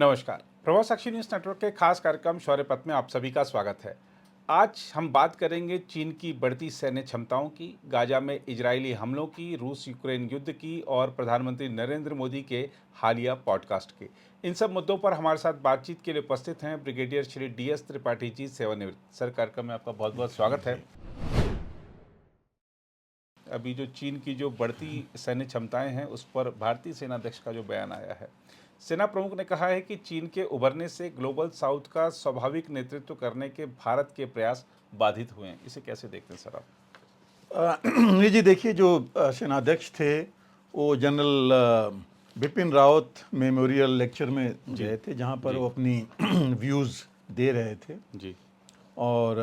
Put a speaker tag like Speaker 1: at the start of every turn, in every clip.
Speaker 1: नमस्कार। प्रभाव साक्षी news network के खास कार्यक्रम शौर्य पथ में आप सभी का स्वागत है। आज हम बात करेंगे चीन की बढ़ती सैन्य क्षमताओं की, गाजा में इजरायली हमलों की, रूस यूक्रेन युद्ध की और प्रधानमंत्री नरेंद्र मोदी के हालिया पॉडकास्ट की। इन सब मुद्दों पर हमारे साथ बातचीत के लिए उपस्थित हैं ब्रिगेडियर श्री DS त्रिपाठी जी, सेवानिवृत्त। सर, कार्यक्रम में आपका बहुत बहुत स्वागत है। अभी जो चीन की जो बढ़ती सैन्य क्षमताएं हैं उस पर भारतीय सेनाध्यक्ष का जो बयान आया है, सेना प्रमुख ने कहा है कि चीन के उभरने से ग्लोबल साउथ का स्वाभाविक नेतृत्व करने के भारत के प्रयास बाधित हुए हैं। इसे कैसे देखते हैं सर आप?
Speaker 2: नहीं जी, देखिए, जो सेनाध्यक्ष थे वो general Bipin Rawat memorial lecture में गए थे, जहाँ पर वो अपनी व्यूज़ दे रहे थे।
Speaker 1: जी।
Speaker 2: और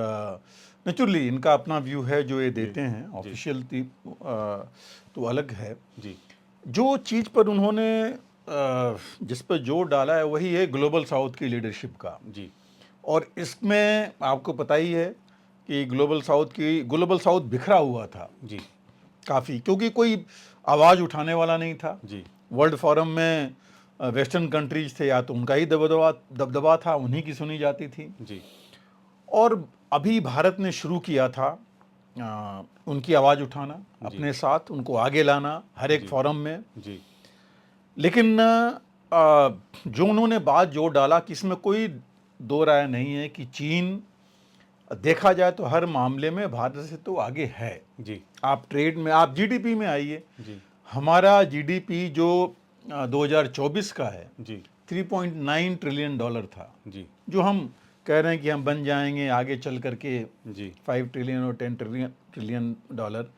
Speaker 2: नेचुरली इनका अपना व्यू है जो ये देते हैं, ऑफिशियल तो अलग है।
Speaker 1: जी।
Speaker 2: जो चीज़ पर उन्होंने जिस पर जोर डाला है वही है ग्लोबल साउथ की लीडरशिप का।
Speaker 1: जी।
Speaker 2: और इसमें आपको पता ही है कि ग्लोबल साउथ बिखरा हुआ था
Speaker 1: जी।
Speaker 2: काफ़ी, क्योंकि कोई आवाज़ उठाने वाला नहीं था।
Speaker 1: जी।
Speaker 2: वर्ल्ड फोरम में वेस्टर्न कंट्रीज थे, या तो उनका ही दबदबा था, उन्हीं की सुनी जाती थी।
Speaker 1: जी।
Speaker 2: और अभी भारत ने शुरू किया था उनकी आवाज़ उठाना, अपने साथ उनको आगे लाना हर एक फोरम में।
Speaker 1: जी।
Speaker 2: लेकिन जो उन्होंने बात जोर डाला कि इसमें कोई दो राय नहीं है कि चीन देखा जाए तो हर मामले में भारत से तो आगे है।
Speaker 1: जी।
Speaker 2: आप ट्रेड में, आप जीडीपी में आइए।
Speaker 1: जी।
Speaker 2: हमारा जीडीपी जो 2024 का है,
Speaker 1: जी।
Speaker 2: 3.9 ट्रिलियन डॉलर था।
Speaker 1: जी।
Speaker 2: जो हम कह रहे हैं कि हम बन जाएंगे आगे चल करके
Speaker 1: जी।
Speaker 2: 5 ट्रिलियन और 10 ट्रिलियन डॉलर।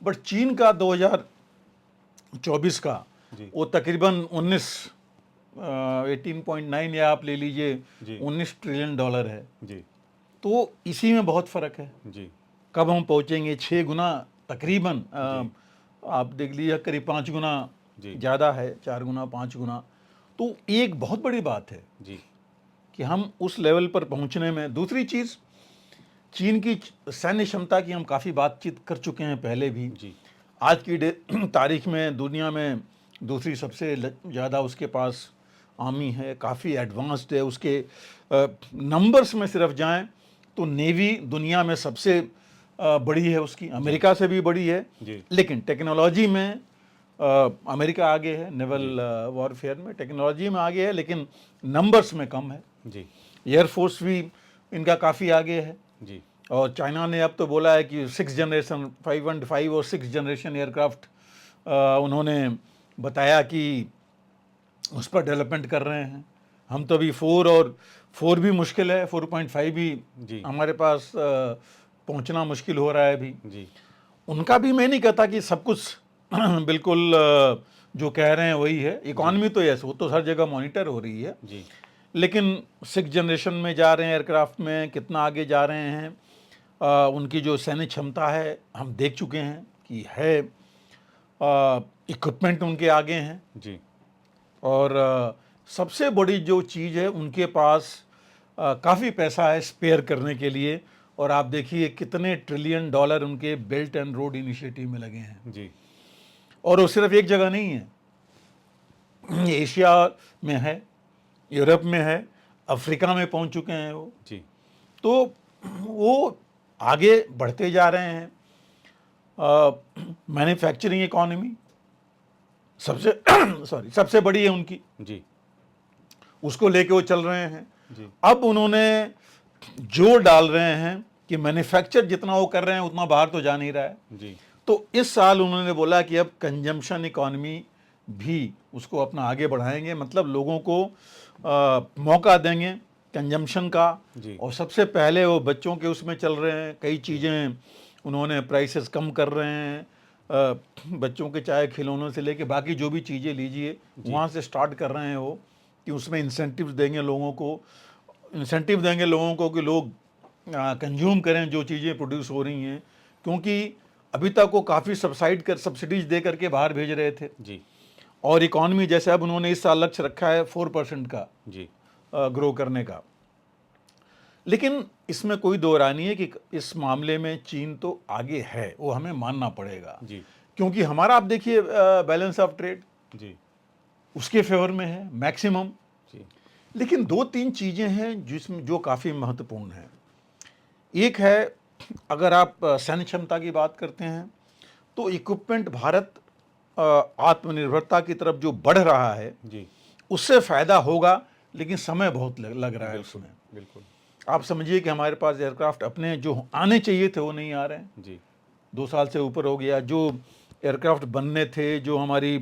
Speaker 2: बट चीन का 2024 का वो तकरीबन 18.9, या आप ले लीजिए 19 ट्रिलियन डॉलर है। जी। तो इसी में बहुत फ़र्क है। जी। कब हम पहुंचेंगे 6 गुना तकरीबन, आप देख लीजिए करीब 5 गुना ज़्यादा है, 4 गुना 5 गुना। तो एक बहुत बड़ी बात है जी कि हम उस लेवल पर पहुंचने में। दूसरी चीज़, चीन की सैन्य क्षमता की हम काफ़ी बातचीत कर चुके हैं पहले भी जी। आज की तारीख में दुनिया में दूसरी सबसे ज़्यादा उसके पास आर्मी है, काफ़ी एडवांस्ड है। उसके नंबर्स में सिर्फ जाएं तो नेवी दुनिया में सबसे बड़ी है उसकी, अमेरिका से भी बड़ी है। लेकिन टेक्नोलॉजी में अमेरिका आगे है, नेवल वॉरफेयर में टेक्नोलॉजी में आगे है, लेकिन नंबर्स में कम है जी। एयरफोर्स भी इनका काफ़ी आगे है जी। और चाइना ने अब तो बोला है कि 6 जनरेशन 515 और 6 जनरेशन एयरक्राफ्ट उन्होंने बताया कि उस पर डेवलपमेंट कर रहे हैं। हम तो अभी 4 भी मुश्किल है, 4.5 भी जी हमारे पास पहुंचना मुश्किल हो रहा है अभी जी। उनका भी मैं नहीं कहता कि सब कुछ बिल्कुल जो कह रहे हैं वही है। इकॉनमी तो यस, वो तो हर जगह मॉनिटर हो रही है जी। लेकिन 6 जनरेशन में जा रहे हैं एयरक्राफ्ट में, कितना आगे जा रहे हैं। उनकी जो सैन्य क्षमता है हम देख चुके हैं कि है, इक्विपमेंट उनके आगे हैं जी। और सबसे बड़ी जो चीज़ है, उनके पास काफ़ी पैसा है स्पेयर करने के लिए। और आप देखिए कितने ट्रिलियन डॉलर उनके बेल्ट एंड रोड इनिशिएटिव में लगे हैं जी। और वो सिर्फ एक जगह नहीं है, एशिया में है, यूरोप में है, अफ्रीका में पहुंच चुके हैं वो जी। तो वो आगे बढ़ते जा रहे हैं। मैन्युफैक्चरिंग इकॉनमी सबसे बड़ी है उनकी जी, उसको लेके वो चल रहे हैं जी। अब उन्होंने जोर डाल रहे हैं कि मैन्युफैक्चर जितना वो कर रहे हैं उतना बाहर तो जा नहीं रहा है जी। तो इस साल उन्होंने बोला कि अब कंजम्पशन इकॉनमी भी उसको अपना आगे बढ़ाएंगे, मतलब लोगों को मौका देंगे कंजम्पशन का जी। और सबसे पहले वो बच्चों के उसमें चल रहे हैं, कई चीज़ें उन्होंने प्राइसेस कम कर रहे हैं। बच्चों के चाहे खिलौनों से लेके बाकी जो भी चीज़ें लीजिए वहाँ से स्टार्ट कर रहे हैं वो, कि उसमें इंसेंटिव्स देंगे लोगों को, कि लोग कंज्यूम करें जो चीज़ें प्रोड्यूस हो रही हैं। क्योंकि अभी तक वो काफ़ी सब्सिडीज दे करके बाहर भेज रहे थे जी। और इकॉनमी जैसे अब उन्होंने इस साल लक्ष्य रखा है 4% का जी ग्रो करने का। लेकिन इसमें कोई दो राय नहीं है कि इस मामले में चीन तो आगे है, वो हमें मानना पड़ेगा जी। क्योंकि हमारा आप देखिए बैलेंस ऑफ ट्रेड जी उसके फेवर में है मैक्सिमम जी। लेकिन 2-3 चीज़ें हैं जिसमें जो काफ़ी महत्वपूर्ण हैं। एक है, अगर आप सैन्य क्षमता की बात करते हैं तो इक्विपमेंट भारत आत्मनिर्भरता की तरफ जो बढ़ रहा है
Speaker 1: जी,
Speaker 2: उससे फ़ायदा होगा, लेकिन समय बहुत लग रहा है उसमें।
Speaker 1: बिल्कुल।
Speaker 2: आप समझिए कि हमारे पास एयरक्राफ्ट अपने जो आने चाहिए थे वो नहीं आ रहे हैं।
Speaker 1: जी,
Speaker 2: 2 साल से ऊपर हो गया। जो एयरक्राफ्ट बनने थे, जो हमारी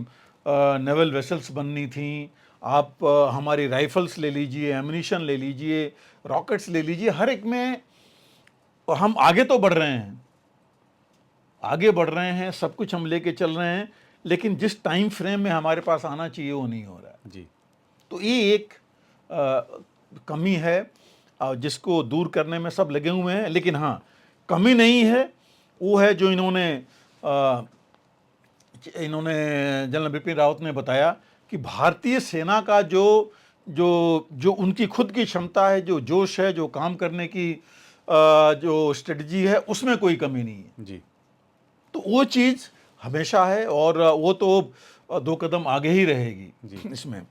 Speaker 2: नेवल वेसल्स बननी थी, आप हमारी राइफल्स ले लीजिए, एम्यूनिशन ले लीजिए, रॉकेट्स ले लीजिए, हर एक में हम आगे तो बढ़ रहे हैं, आगे बढ़ रहे हैं, सब कुछ हम लेके चल रहे हैं, लेकिन जिस टाइम फ्रेम में हमारे पास आना चाहिए वो नहीं हो रहा है।
Speaker 1: जी,
Speaker 2: तो ये एक कमी है जिसको दूर करने में सब लगे हुए हैं। लेकिन हाँ, कमी नहीं है, वो है जो इन्होंने जनरल बिपिन रावत ने बताया कि भारतीय सेना का जो जो जो उनकी खुद की क्षमता है, जो जोश है, जो काम करने की जो स्ट्रेटजी है, उसमें कोई कमी नहीं है।
Speaker 1: जी,
Speaker 2: तो वो चीज़ हमेशा है और वो तो 2 कदम आगे ही रहेगी इसमें।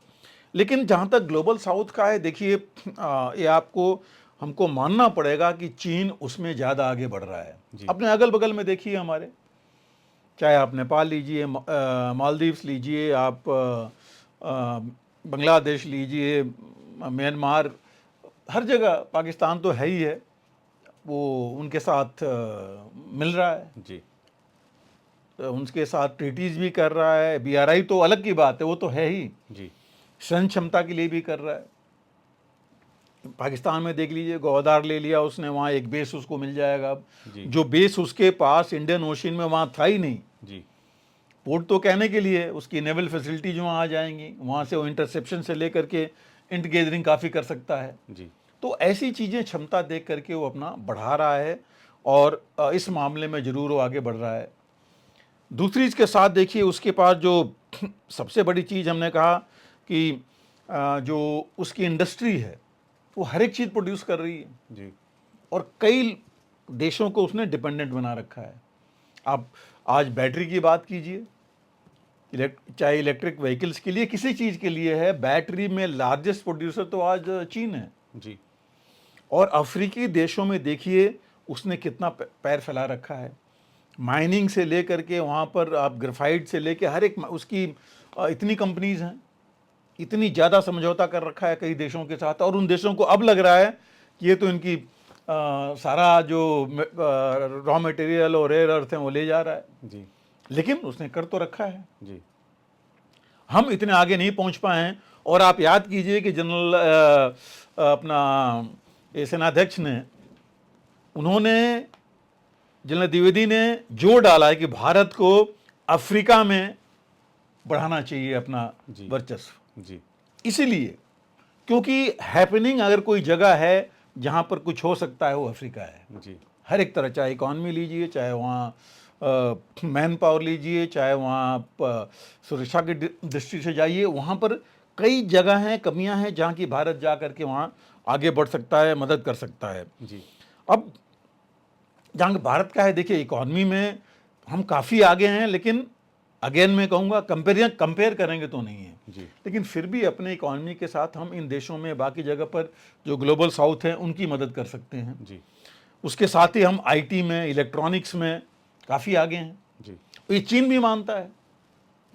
Speaker 2: लेकिन जहाँ तक ग्लोबल साउथ का है, देखिए ये हमको मानना पड़ेगा कि चीन उसमें ज़्यादा आगे बढ़ रहा है।
Speaker 1: जी।
Speaker 2: अपने अगल बगल में देखिए हमारे, चाहे आप नेपाल लीजिए, मालदीव्स लीजिए, आप बांग्लादेश लीजिए, म्यांमार, हर जगह, पाकिस्तान तो है ही है, वो उनके साथ मिल रहा है,
Speaker 1: जी,
Speaker 2: उनके साथ ट्रीटीज़ भी कर रहा है। बीआरआई तो अलग की बात है, वो तो है ही,
Speaker 1: जी,
Speaker 2: सैन्य क्षमता के लिए भी कर रहा है। पाकिस्तान में देख लीजिए, ग्वादार ले लिया उसने, वहाँ एक बेस उसको मिल जाएगा अब।
Speaker 1: जी,
Speaker 2: जो बेस उसके पास इंडियन ओशन में वहाँ था ही नहीं,
Speaker 1: जी,
Speaker 2: पोर्ट तो कहने के लिए, उसकी नेवल फैसिलिटी जो वहाँ आ जाएंगी, वहाँ से वो इंटरसेप्शन से लेकर के इंट गैदरिंग काफ़ी कर सकता है।
Speaker 1: जी,
Speaker 2: तो ऐसी चीज़ें क्षमता देख करके वो अपना बढ़ा रहा है और इस मामले में ज़रूर वो आगे बढ़ रहा है। दूसरी इसके साथ देखिए, उसके पास जो सबसे बड़ी चीज़ हमने कहा कि जो उसकी इंडस्ट्री है वो हर एक चीज़ प्रोड्यूस कर रही है
Speaker 1: जी,
Speaker 2: और कई देशों को उसने डिपेंडेंट बना रखा है। आप आज बैटरी की बात कीजिए, चाहे इलेक्ट्रिक व्हीकल्स के लिए, किसी चीज़ के लिए है, बैटरी में लार्जेस्ट प्रोड्यूसर तो आज चीन है।
Speaker 1: जी,
Speaker 2: और अफ्रीकी देशों में देखिए उसने कितना पैर फैला रखा है, माइनिंग से लेकर के वहाँ पर आप ग्रेफाइट से लेकर हर एक उसकी इतनी कंपनीज हैं, इतनी ज़्यादा समझौता कर रखा है कई देशों के साथ, और उन देशों को अब लग रहा है कि ये तो इनकी सारा जो रॉ मटेरियल और रेयर अर्थ हैं वो ले जा रहा है।
Speaker 1: जी,
Speaker 2: लेकिन उसने कर तो रखा है,
Speaker 1: जी,
Speaker 2: हम इतने आगे नहीं पहुंच पाए हैं। और आप याद कीजिए कि जनरल अपना सेनाध्यक्ष ने, उन्होंने, जनरल द्विवेदी ने जोर डाला है कि भारत को अफ्रीका में बढ़ाना चाहिए अपना
Speaker 1: जी,
Speaker 2: वर्चस्व।
Speaker 1: जी,
Speaker 2: इसीलिए, क्योंकि हैपनिंग अगर कोई जगह है जहां पर कुछ हो सकता है वो अफ्रीका है।
Speaker 1: जी,
Speaker 2: हर एक तरह, चाहे इकॉनमी लीजिए, चाहे वहाँ मैन पावर लीजिए, चाहे वहाँ आप सुरक्षा की दृष्टि से जाइए, वहाँ पर कई जगह हैं, कमियां हैं जहाँ की भारत जा करके वहाँ आगे बढ़ सकता है, मदद कर सकता है।
Speaker 1: जी,
Speaker 2: अब जहाँ भारत का है, देखिए इकॉनमी में हम काफ़ी आगे हैं, लेकिन अगेन मैं कहूँगा कंपेयर करेंगे तो नहीं है,
Speaker 1: जी,
Speaker 2: लेकिन फिर भी अपने इकॉनमी के साथ हम इन देशों में, बाकी जगह पर जो ग्लोबल साउथ है उनकी मदद कर सकते हैं।
Speaker 1: जी,
Speaker 2: उसके साथ ही हम आईटी में, इलेक्ट्रॉनिक्स में काफ़ी आगे हैं।
Speaker 1: जी,
Speaker 2: ये चीन भी मानता है,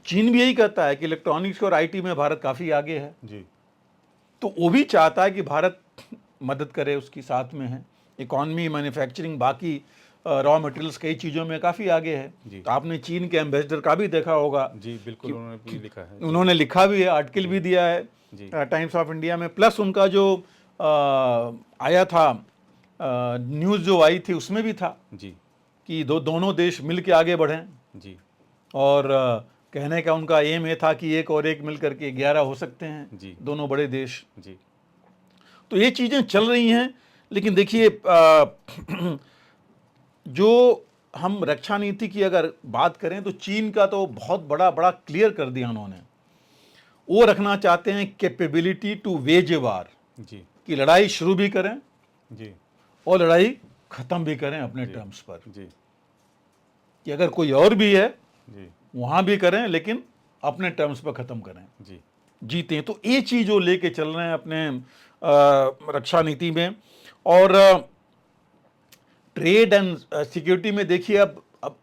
Speaker 2: चीन भी यही कहता है कि इलेक्ट्रॉनिक्स और आईटी में भारत काफ़ी आगे है।
Speaker 1: जी,
Speaker 2: तो वो भी चाहता है कि भारत मदद करे, उसकी साथ में है। इकॉनमी, मैन्युफैक्चरिंग, बाकी रॉ मटेरियल्स, कई चीज़ों में काफ़ी आगे है।
Speaker 1: जी,
Speaker 2: तो आपने चीन के एम्बेसडर का भी देखा होगा
Speaker 1: जी, बिल्कुल
Speaker 2: कि
Speaker 1: उन्होंने भी लिखा है। जी,
Speaker 2: उन्होंने लिखा भी है, आर्टिकल भी दिया है
Speaker 1: जी,
Speaker 2: टाइम्स ऑफ इंडिया में, प्लस उनका जो आया था न्यूज़ जो आई थी उसमें भी था
Speaker 1: जी,
Speaker 2: कि दोनों देश मिल के आगे बढ़ें।
Speaker 1: जी,
Speaker 2: और कहने का उनका एम ये था कि एक और एक मिल करके 11 हो सकते हैं
Speaker 1: जी,
Speaker 2: दोनों बड़े देश।
Speaker 1: जी,
Speaker 2: तो ये चीज़ें चल रही हैं। लेकिन देखिए जो हम रक्षा नीति की अगर बात करें तो चीन का तो बहुत बड़ा क्लियर कर दिया उन्होंने। वो रखना चाहते हैं कैपेबिलिटी टू वेज ए वार,
Speaker 1: जी,
Speaker 2: कि लड़ाई शुरू भी करें
Speaker 1: जी,
Speaker 2: और लड़ाई ख़त्म भी करें अपने टर्म्स पर,
Speaker 1: जी,
Speaker 2: कि अगर कोई और भी है
Speaker 1: जी,
Speaker 2: वहाँ भी करें, लेकिन अपने टर्म्स पर ख़त्म करें।
Speaker 1: जी,
Speaker 2: जीते। तो ये चीज वो लेके चल रहे हैं अपने रक्षा नीति में। और ट्रेड एंड सिक्योरिटी में देखिए, अब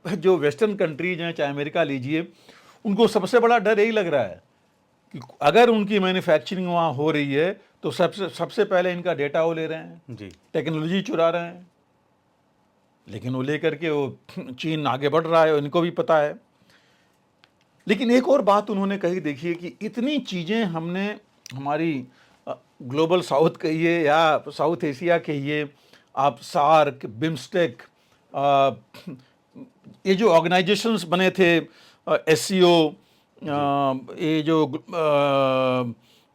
Speaker 2: जो वेस्टर्न कंट्रीज हैं, चाहे अमेरिका लीजिए, उनको सबसे बड़ा डर यही लग रहा है कि अगर उनकी मैन्युफैक्चरिंग वहाँ हो रही है तो सबसे पहले इनका डेटा वो ले रहे हैं
Speaker 1: जी,
Speaker 2: टेक्नोलॉजी चुरा रहे हैं। लेकिन वो लेकर के वो चीन आगे बढ़ रहा है, इनको भी पता है। लेकिन एक और बात उन्होंने कही, देखिए कि इतनी चीज़ें हमने हमारी ग्लोबल साउथ कहिए या साउथ एशिया कहिए, आप सार्क, बिम्स्टेक, ये जो ऑर्गेनाइजेशंस बने थे, एससीओ, ये जो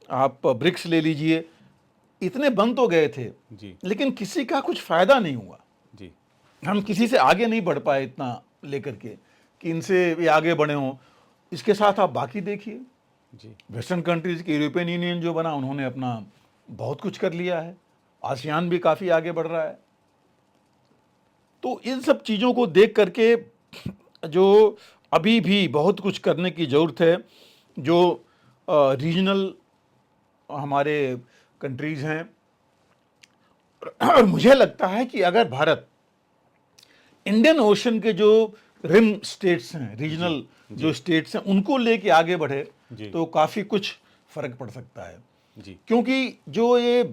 Speaker 2: आप ब्रिक्स ले लीजिए, इतने बंद तो गए थे
Speaker 1: जी,
Speaker 2: लेकिन किसी का कुछ फायदा नहीं हुआ।
Speaker 1: जी,
Speaker 2: हम किसी से आगे नहीं बढ़ पाए इतना लेकर के कि इनसे ये आगे बढ़े हों। इसके साथ आप बाकी देखिए,
Speaker 1: जी,
Speaker 2: वेस्टर्न कंट्रीज की यूरोपियन यूनियन जो बना, उन्होंने अपना बहुत कुछ कर लिया है। आसियान भी काफ़ी आगे बढ़ रहा है। तो इन सब चीज़ों को देख करके जो अभी भी बहुत कुछ करने की ज़रूरत है, जो रीजनल हमारे कंट्रीज़ हैं। और मुझे लगता है कि अगर भारत इंडियन ओशन के जो रिम स्टेट्स हैं, रीजनल जो स्टेट्स हैं, उनको लेके आगे बढ़े
Speaker 1: जी,
Speaker 2: तो काफ़ी कुछ फर्क पड़ सकता है।
Speaker 1: जी,
Speaker 2: क्योंकि जो ये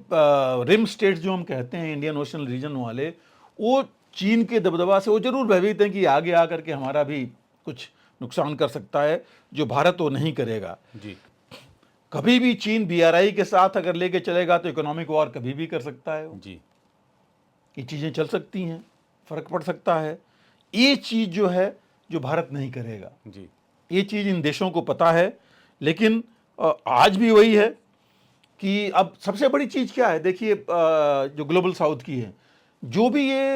Speaker 2: रिम स्टेट्स जो हम कहते हैं, इंडियन ओशन रीजन वाले, वो चीन के दबदबा से वो जरूर भयभीत हैं कि आगे आकर के हमारा भी कुछ नुकसान कर सकता है, जो भारत वो नहीं करेगा।
Speaker 1: जी,
Speaker 2: कभी भी चीन बीआरआई के साथ अगर लेके चलेगा तो इकोनॉमिक वॉर कभी भी कर सकता है वो।
Speaker 1: जी,
Speaker 2: ये चीज़ें चल सकती हैं, फर्क पड़ सकता है। ये चीज़ जो है, जो भारत नहीं करेगा,
Speaker 1: जी,
Speaker 2: ये चीज़ इन देशों को पता है। लेकिन आज भी वही है कि अब सबसे बड़ी चीज़ क्या है, देखिए जो ग्लोबल साउथ की है, जो भी ये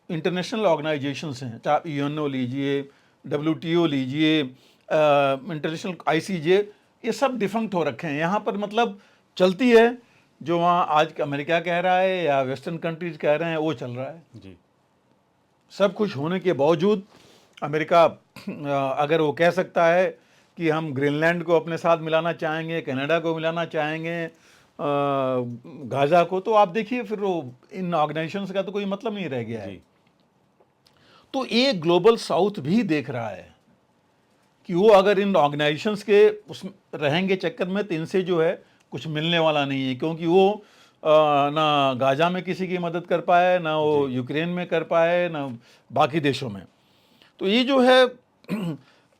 Speaker 2: इंटरनेशनल ऑर्गेनाइजेशंस हैं, चाहे आप यूएनओ लीजिए, डब्ल्यूटीओ लीजिए, इंटरनेशनल आईसीजे, ये सब डिफंक्ट हो रखे हैं। यहाँ पर मतलब चलती है जो वहाँ आज अमेरिका कह रहा है या वेस्टर्न कंट्रीज कह रहे हैं, वो चल रहा है।
Speaker 1: जी,
Speaker 2: सब कुछ होने के बावजूद अमेरिका अगर वो कह सकता है कि हम ग्रीनलैंड को अपने साथ मिलाना चाहेंगे, कनाडा को मिलाना चाहेंगे, गाज़ा को, तो आप देखिए फिर वो इन ऑर्गेनाइजेशंस का तो कोई मतलब नहीं रह गया है।
Speaker 1: जी,
Speaker 2: तो ये ग्लोबल साउथ भी देख रहा है कि वो अगर इन ऑर्गेनाइजेशंस के उस रहेंगे चक्कर में, तो इनसे जो है कुछ मिलने वाला नहीं है। क्योंकि वो ना गाज़ा में किसी की मदद कर पाए, ना वो यूक्रेन में कर पाए, ना बाकी देशों में। तो ये जो है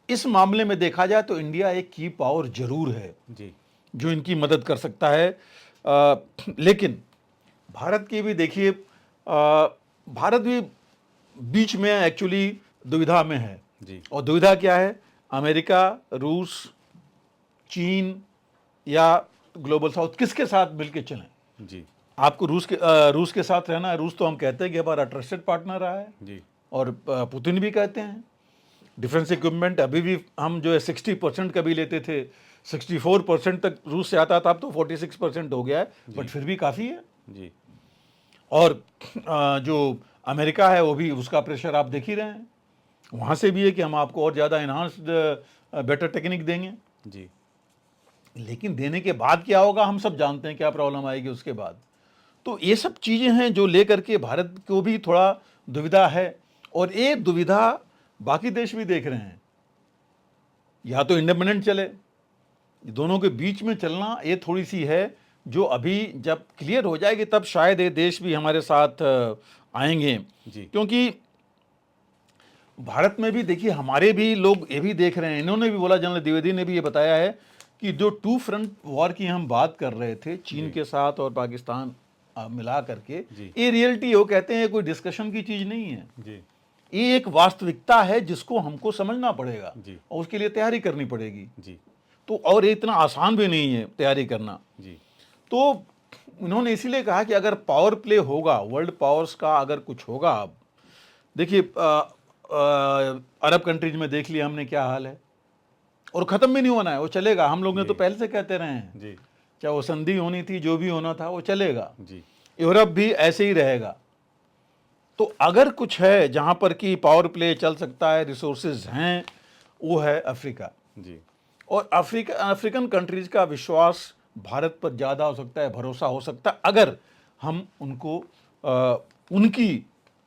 Speaker 2: इस मामले में देखा जाए तो इंडिया एक की पावर जरूर है
Speaker 1: जी,
Speaker 2: जो इनकी मदद कर सकता है। लेकिन भारत की भी देखिए, भारत भी बीच में एक्चुअली दुविधा में है।
Speaker 1: जी,
Speaker 2: और दुविधा क्या है, अमेरिका, रूस, चीन या ग्लोबल साउथ, किसके साथ मिलके चलें।
Speaker 1: जी,
Speaker 2: आपको रूस के साथ रहना है। रूस तो हम कहते हैं कि हमारा ट्रस्टेड पार्टनर रहा है,
Speaker 1: जी,
Speaker 2: और पुतिन भी कहते हैं। डिफेंस इक्विपमेंट अभी भी हम जो है 60% कभी लेते थे, 64% तक रूस से आता था, अब तो 46% हो गया है, बट फिर भी काफ़ी है।
Speaker 1: जी,
Speaker 2: और जो अमेरिका है वो भी, उसका प्रेशर आप देख ही रहे हैं, वहाँ से भी है कि हम आपको और ज़्यादा इन्हांस्ड बेटर टेक्निक देंगे।
Speaker 1: जी,
Speaker 2: लेकिन देने के बाद क्या होगा, हम सब जानते हैं क्या प्रॉब्लम आएगी उसके बाद। तो ये सब चीज़ें हैं जो लेकर के भारत को भी थोड़ा दुविधा है। और ये दुविधा बाकी देश भी देख रहे हैं, या तो इंडिपेंडेंट चले, दोनों के बीच में चलना ये थोड़ी सी है, जो अभी जब क्लियर हो जाएगी तब शायद ये देश भी हमारे साथ आएंगे।
Speaker 1: जी,
Speaker 2: क्योंकि भारत में भी देखिए, हमारे भी लोग ये भी देख रहे हैं, इन्होंने भी बोला, जनरल द्विवेदी ने भी ये बताया है कि जो टू फ्रंट वॉर की हम बात कर रहे थे, चीन के साथ और पाकिस्तान मिला करके, ये रियलिटी हो, कहते हैं कोई डिस्कशन की चीज़ नहीं है।
Speaker 1: जी,
Speaker 2: ये एक वास्तविकता है जिसको हमको समझना पड़ेगा
Speaker 1: जी,
Speaker 2: और उसके लिए तैयारी करनी पड़ेगी।
Speaker 1: जी,
Speaker 2: तो और ये इतना आसान भी नहीं है तैयारी करना।
Speaker 1: जी,
Speaker 2: तो उन्होंने इसीलिए कहा कि अगर पावर प्ले होगा, वर्ल्ड पावर्स का अगर कुछ होगा, अब देखिए अरब कंट्रीज में देख लिया हमने क्या हाल है, और ख़त्म भी नहीं होना है, वो चलेगा। हम लोग ने तो पहले से कहते रहे हैं,
Speaker 1: जी,
Speaker 2: चाहे वो संधि होनी थी, जो भी होना था वो चलेगा।
Speaker 1: जी,
Speaker 2: यूरोप भी ऐसे ही रहेगा। तो अगर कुछ है जहाँ पर कि पावर प्ले चल सकता है, रिसोर्सेज हैं, वो है अफ्रीका।
Speaker 1: जी,
Speaker 2: और अफ्रीकन कंट्रीज का विश्वास भारत पर ज़्यादा हो सकता है, भरोसा हो सकता है, अगर हम उनको उनकी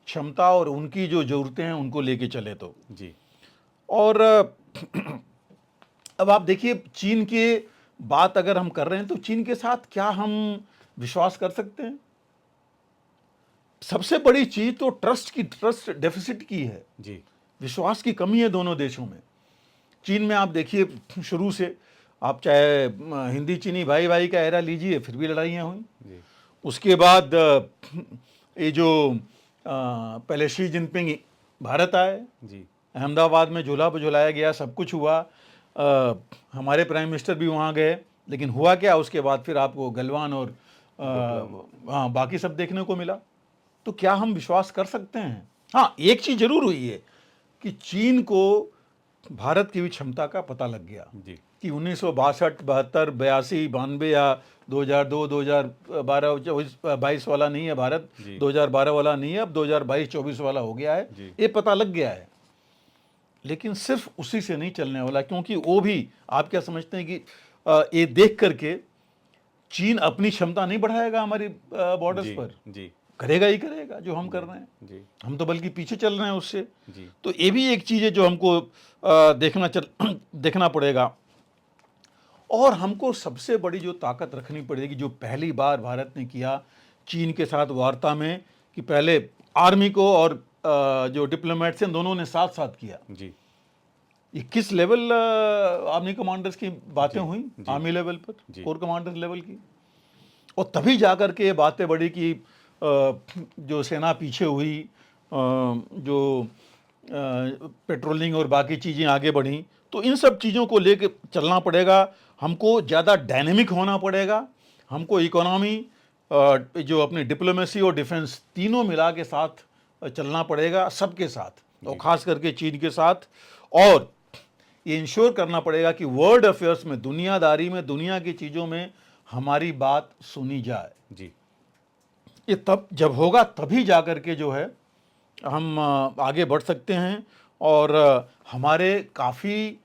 Speaker 2: क्षमता और उनकी जो ज़रूरतें हैं उनको लेके चले तो
Speaker 1: जी।
Speaker 2: और अब आप देखिए, चीन के बात अगर हम कर रहे हैं तो चीन के साथ क्या हम विश्वास कर सकते हैं? सबसे बड़ी चीज तो ट्रस्ट डेफिसिट की है
Speaker 1: जी।
Speaker 2: विश्वास की कमी है दोनों देशों में। चीन में आप देखिए, शुरू से आप चाहे हिंदी चीनी भाई भाई का एरा लीजिए, फिर भी लड़ाइयाँ हुई।
Speaker 1: जी।
Speaker 2: उसके बाद ये जो पहले शी जिनपिंग भारत आए,
Speaker 1: जी।
Speaker 2: अहमदाबाद में झूला पर झुलाया गया, सब कुछ हुआ। हमारे प्राइम मिनिस्टर भी वहाँ गए, लेकिन हुआ क्या, उसके बाद फिर आपको गलवान और हाँ बाकी सब देखने को मिला। तो क्या हम विश्वास कर सकते हैं? हाँ, एक चीज़ जरूर हुई है कि चीन को भारत की भी क्षमता का पता लग गया
Speaker 1: जी।
Speaker 2: कि 1962, 72, 82, 92 या 2002, 2012, 22 वाला नहीं है भारत, 2012 वाला नहीं है, अब 2022-24 वाला हो गया है, ये पता लग गया है। लेकिन सिर्फ उसी से नहीं चलने वाला, क्योंकि वो भी, आप क्या समझते हैं कि ये देख करके चीन अपनी क्षमता नहीं बढ़ाएगा हमारी बॉर्डर्स पर?
Speaker 1: जी।
Speaker 2: करेगा ही करेगा जो हम कर रहे हैं।
Speaker 1: जी।
Speaker 2: हम तो बल्कि पीछे चल रहे हैं उससे।
Speaker 1: जी।
Speaker 2: तो ये भी एक चीज़ है जो हमको देखना पड़ेगा। और हमको सबसे बड़ी जो ताकत रखनी पड़ेगी, जो पहली बार भारत ने किया चीन के साथ वार्ता में, कि पहले आर्मी को और जो डिप्लोमेट्स हैं दोनों ने साथ साथ किया।
Speaker 1: जी।
Speaker 2: 21 लेवल आर्मी कमांडर्स की बातें हुई, आर्मी लेवल पर, कोर कमांडर लेवल की। और तभी जाकर के ये बातें बढ़ी कि जो सेना पीछे हुई, जो पेट्रोलिंग और बाकी चीज़ें आगे बढ़ी। तो इन सब चीज़ों को लेके चलना पड़ेगा, हमको ज़्यादा डायनेमिक होना पड़ेगा, हमको इकोनॉमी, जो अपनी डिप्लोमेसी और डिफेंस, तीनों मिला के साथ चलना पड़ेगा, सबके साथ, और ख़ास करके चीन के साथ। और ये इंश्योर करना पड़ेगा कि वर्ल्ड अफेयर्स में, दुनियादारी में, दुनिया की चीज़ों में हमारी बात सुनी जाए।
Speaker 1: जी।
Speaker 2: ये तब जब होगा, तभी जाकर के जो है हम आगे बढ़ सकते हैं। और हमारे काफ़ी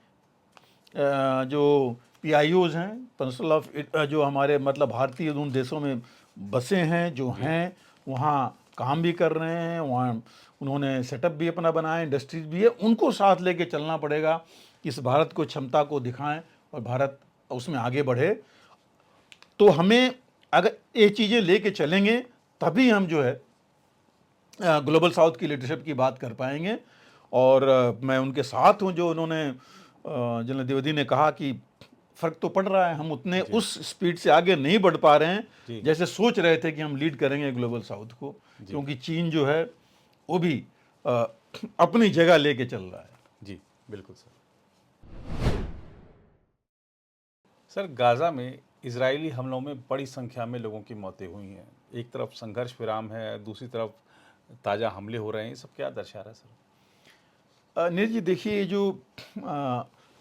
Speaker 2: जो PIOs हैं, पर्सनल ऑफ, जो हमारे मतलब भारतीय उन देशों में बसे हैं, जो हैं वहाँ काम भी कर रहे हैं, वहाँ उन्होंने सेटअप भी अपना बनाया, इंडस्ट्रीज भी है, उनको साथ लेके चलना पड़ेगा। इस भारत को क्षमता को दिखाएं और भारत उसमें आगे बढ़े। तो हमें अगर ये चीज़ें लेके चलेंगे, तभी हम जो है ग्लोबल साउथ की लीडरशिप की बात कर पाएंगे। और मैं उनके साथ हूँ, जो उन्होंने जनरल द्विवेदी ने कहा कि फ़र्क तो पड़ रहा है, हम उतने उस स्पीड से आगे नहीं बढ़ पा रहे हैं जैसे सोच रहे थे कि हम लीड करेंगे ग्लोबल साउथ को, क्योंकि चीन जो है वो भी अपनी जगह लेके चल रहा है।
Speaker 1: जी बिल्कुल सर। सर, गाज़ा में इजरायली हमलों में बड़ी संख्या में लोगों की मौतें हुई हैं। एक तरफ संघर्ष विराम है, दूसरी तरफ ताज़ा हमले हो रहे हैं, ये सब क्या दर्शा रहा है सर?
Speaker 2: नीरज जी, देखिए, जो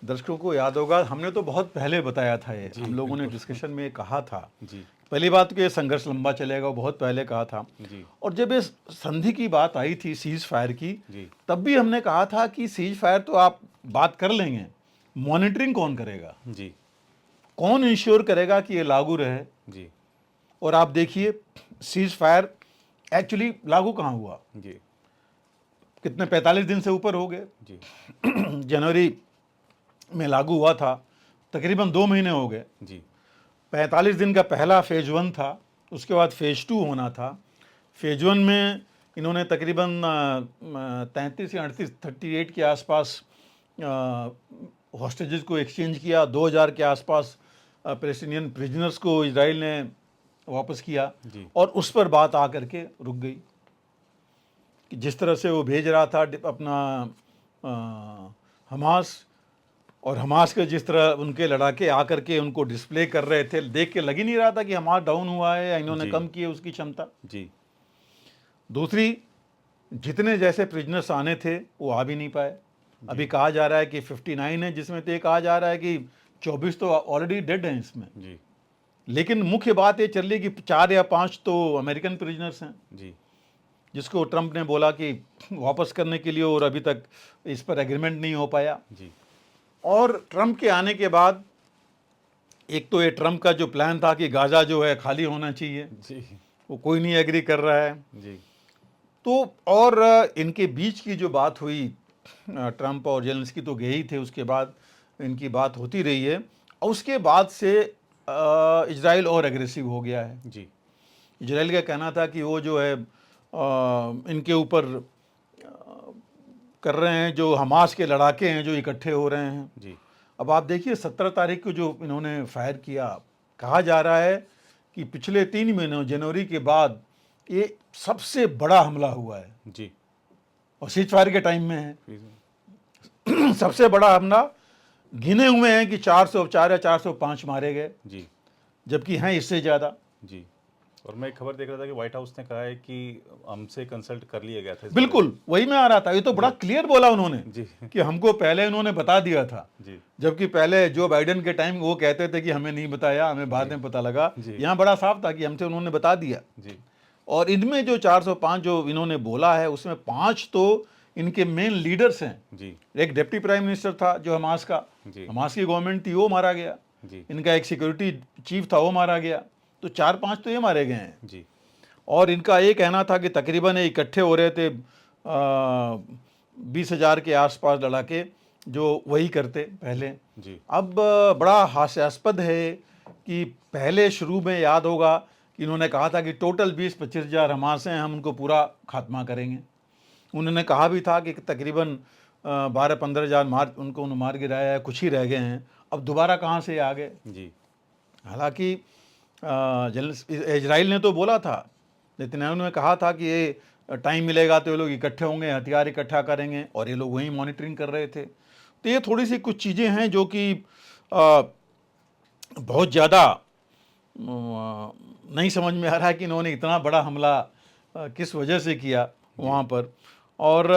Speaker 2: दर्शकों को याद होगा, हमने तो बहुत पहले बताया था, ये हम लोगों ने डिस्कशन में कहा था।
Speaker 1: जी।
Speaker 2: पहली बात तो ये संघर्ष लंबा चलेगा, वो बहुत पहले कहा था।
Speaker 1: जी।
Speaker 2: और जब ये संधि की बात आई थी, सीज फायर की,
Speaker 1: जी।
Speaker 2: तब भी हमने कहा था कि सीज फायर तो आप बात कर लेंगे, मॉनिटरिंग कौन करेगा?
Speaker 1: जी।
Speaker 2: कौन इंश्योर करेगा कि ये लागू रहे?
Speaker 1: जी।
Speaker 2: और आप देखिए, सीज फायर एक्चुअली लागू कहाँ हुआ?
Speaker 1: जी।
Speaker 2: कितने 45 दिन से ऊपर हो गए।
Speaker 1: जी।
Speaker 2: जनवरी में लागू हुआ था, तकरीबन 2 महीने हो गए।
Speaker 1: जी।
Speaker 2: 45 दिन का पहला फेज 1 था, उसके बाद फेज 2 होना था। फेज 1 में इन्होंने तकरीबन 33 या 38 के आसपास हॉस्टेजेस को एक्सचेंज किया। 2000 के आसपास पैलेस्टीनियन प्रिजनर्स को इजराइल ने वापस किया। और उस पर बात आकर के रुक गई कि जिस तरह से वो भेज रहा था अपना हमास, और हमास के जिस तरह उनके लड़ाके आकर के उनको डिस्प्ले कर रहे थे, देख के लग ही नहीं रहा था कि हमास डाउन हुआ है या इन्होंने कम की है उसकी क्षमता।
Speaker 1: जी।
Speaker 2: दूसरी, जितने जैसे प्रिजनर्स आने थे वो आ भी नहीं पाए। अभी कहा जा रहा है कि 59 है, जिसमें तो ये कहा जा रहा है कि 24 तो ऑलरेडी डेड हैं इसमें।
Speaker 1: जी।
Speaker 2: लेकिन मुख्य बात ये चल रही कि 4 या 5 तो अमेरिकन प्रिजनर्स हैं,
Speaker 1: जी।
Speaker 2: जिसको ट्रंप ने बोला कि वापस करने के लिए, और अभी तक इस पर एग्रीमेंट नहीं हो पाया।
Speaker 1: जी।
Speaker 2: और ट्रंप के आने के बाद एक तो ये ट्रंप का जो प्लान था कि गाजा जो है खाली होना चाहिए
Speaker 1: जी,
Speaker 2: वो कोई नहीं एग्री कर रहा है
Speaker 1: जी,
Speaker 2: तो। और इनके बीच की जो बात हुई, ट्रंप और जेलेंस्की तो गए ही थे, उसके बाद इनकी बात होती रही है और उसके बाद से इजराइल और एग्रेसिव हो गया है।
Speaker 1: जी,
Speaker 2: इजराइल का कहना था कि वो जो है इनके ऊपर कर रहे हैं, जो हमास के लड़ाके हैं जो इकट्ठे हो रहे हैं।
Speaker 1: जी,
Speaker 2: अब आप देखिए 17 तारीख को जो इन्होंने फायर किया, कहा जा रहा है कि पिछले 3 महीनों जनवरी के बाद ये सबसे बड़ा हमला हुआ है
Speaker 1: जी,
Speaker 2: और सीज फायर के टाइम में है। सबसे बड़ा हमला गिने हुए हैं कि 404 या 405 मारे गए,
Speaker 1: जी,
Speaker 2: जबकि हैं इससे ज़्यादा।
Speaker 1: जी। और मैं एक खबर देख रहा था कि व्हाइट हाउस ने कहा है कि हमसे कंसल्ट कर लिया गया था इस बारे
Speaker 2: बिल्कुल वही मैं आ रहा था, ये तो बड़ा क्लियर बोला उन्होंने
Speaker 1: में। जी,
Speaker 2: कि हमको पहले उन्होंने बता दिया था,
Speaker 1: जी,
Speaker 2: जबकि पहले जो बाइडेन के टाइम वो कहते थे कि हमें नहीं बताया, हमें बाद में पता लगा।
Speaker 1: जी।
Speaker 2: यहाँ बड़ा साफ था कि हमसे उन्होंने बता दिया।
Speaker 1: जी,
Speaker 2: और इनमें जो 405 जो इन्होंने बोला है उसमें 5 तो इनके मेन लीडर्स हैं।
Speaker 1: जी,
Speaker 2: एक डिप्टी प्राइम मिनिस्टर था जो हमास का,
Speaker 1: जी,
Speaker 2: हमास की गवर्नमेंट थी, वो मारा गया।
Speaker 1: जी,
Speaker 2: इनका एक सिक्योरिटी चीफ था, वो मारा गया। तो 4-5 तो ये मारे गए हैं।
Speaker 1: जी,
Speaker 2: और इनका ये कहना था कि तकरीबन ये इकट्ठे हो रहे थे 20,000 के आसपास लड़ाके जो वही करते पहले।
Speaker 1: जी,
Speaker 2: अब बड़ा हास्यास्पद है कि पहले शुरू में याद होगा कि इन्होंने कहा था कि टोटल 20-25 हज़ार हमास हैं, हम उनको पूरा खात्मा करेंगे। उन्होंने कहा भी था कि तकरीबन 12-15 हज़ार उनको मार गिराया है, कुछ ही रह गए हैं। अब दोबारा कहाँ से आ गए?
Speaker 1: जी,
Speaker 2: हालांकि इजराइल ने तो बोला था, नेतन्याहू ने कहा था कि ये टाइम मिलेगा तो ये लोग इकट्ठे होंगे, हथियार इकट्ठा करेंगे, और ये लोग वहीं मॉनिटरिंग कर रहे थे। तो ये थोड़ी सी कुछ चीज़ें हैं जो कि बहुत ज़्यादा नहीं समझ में आ रहा है कि इन्होंने इतना बड़ा हमला किस वजह से किया वहाँ पर। और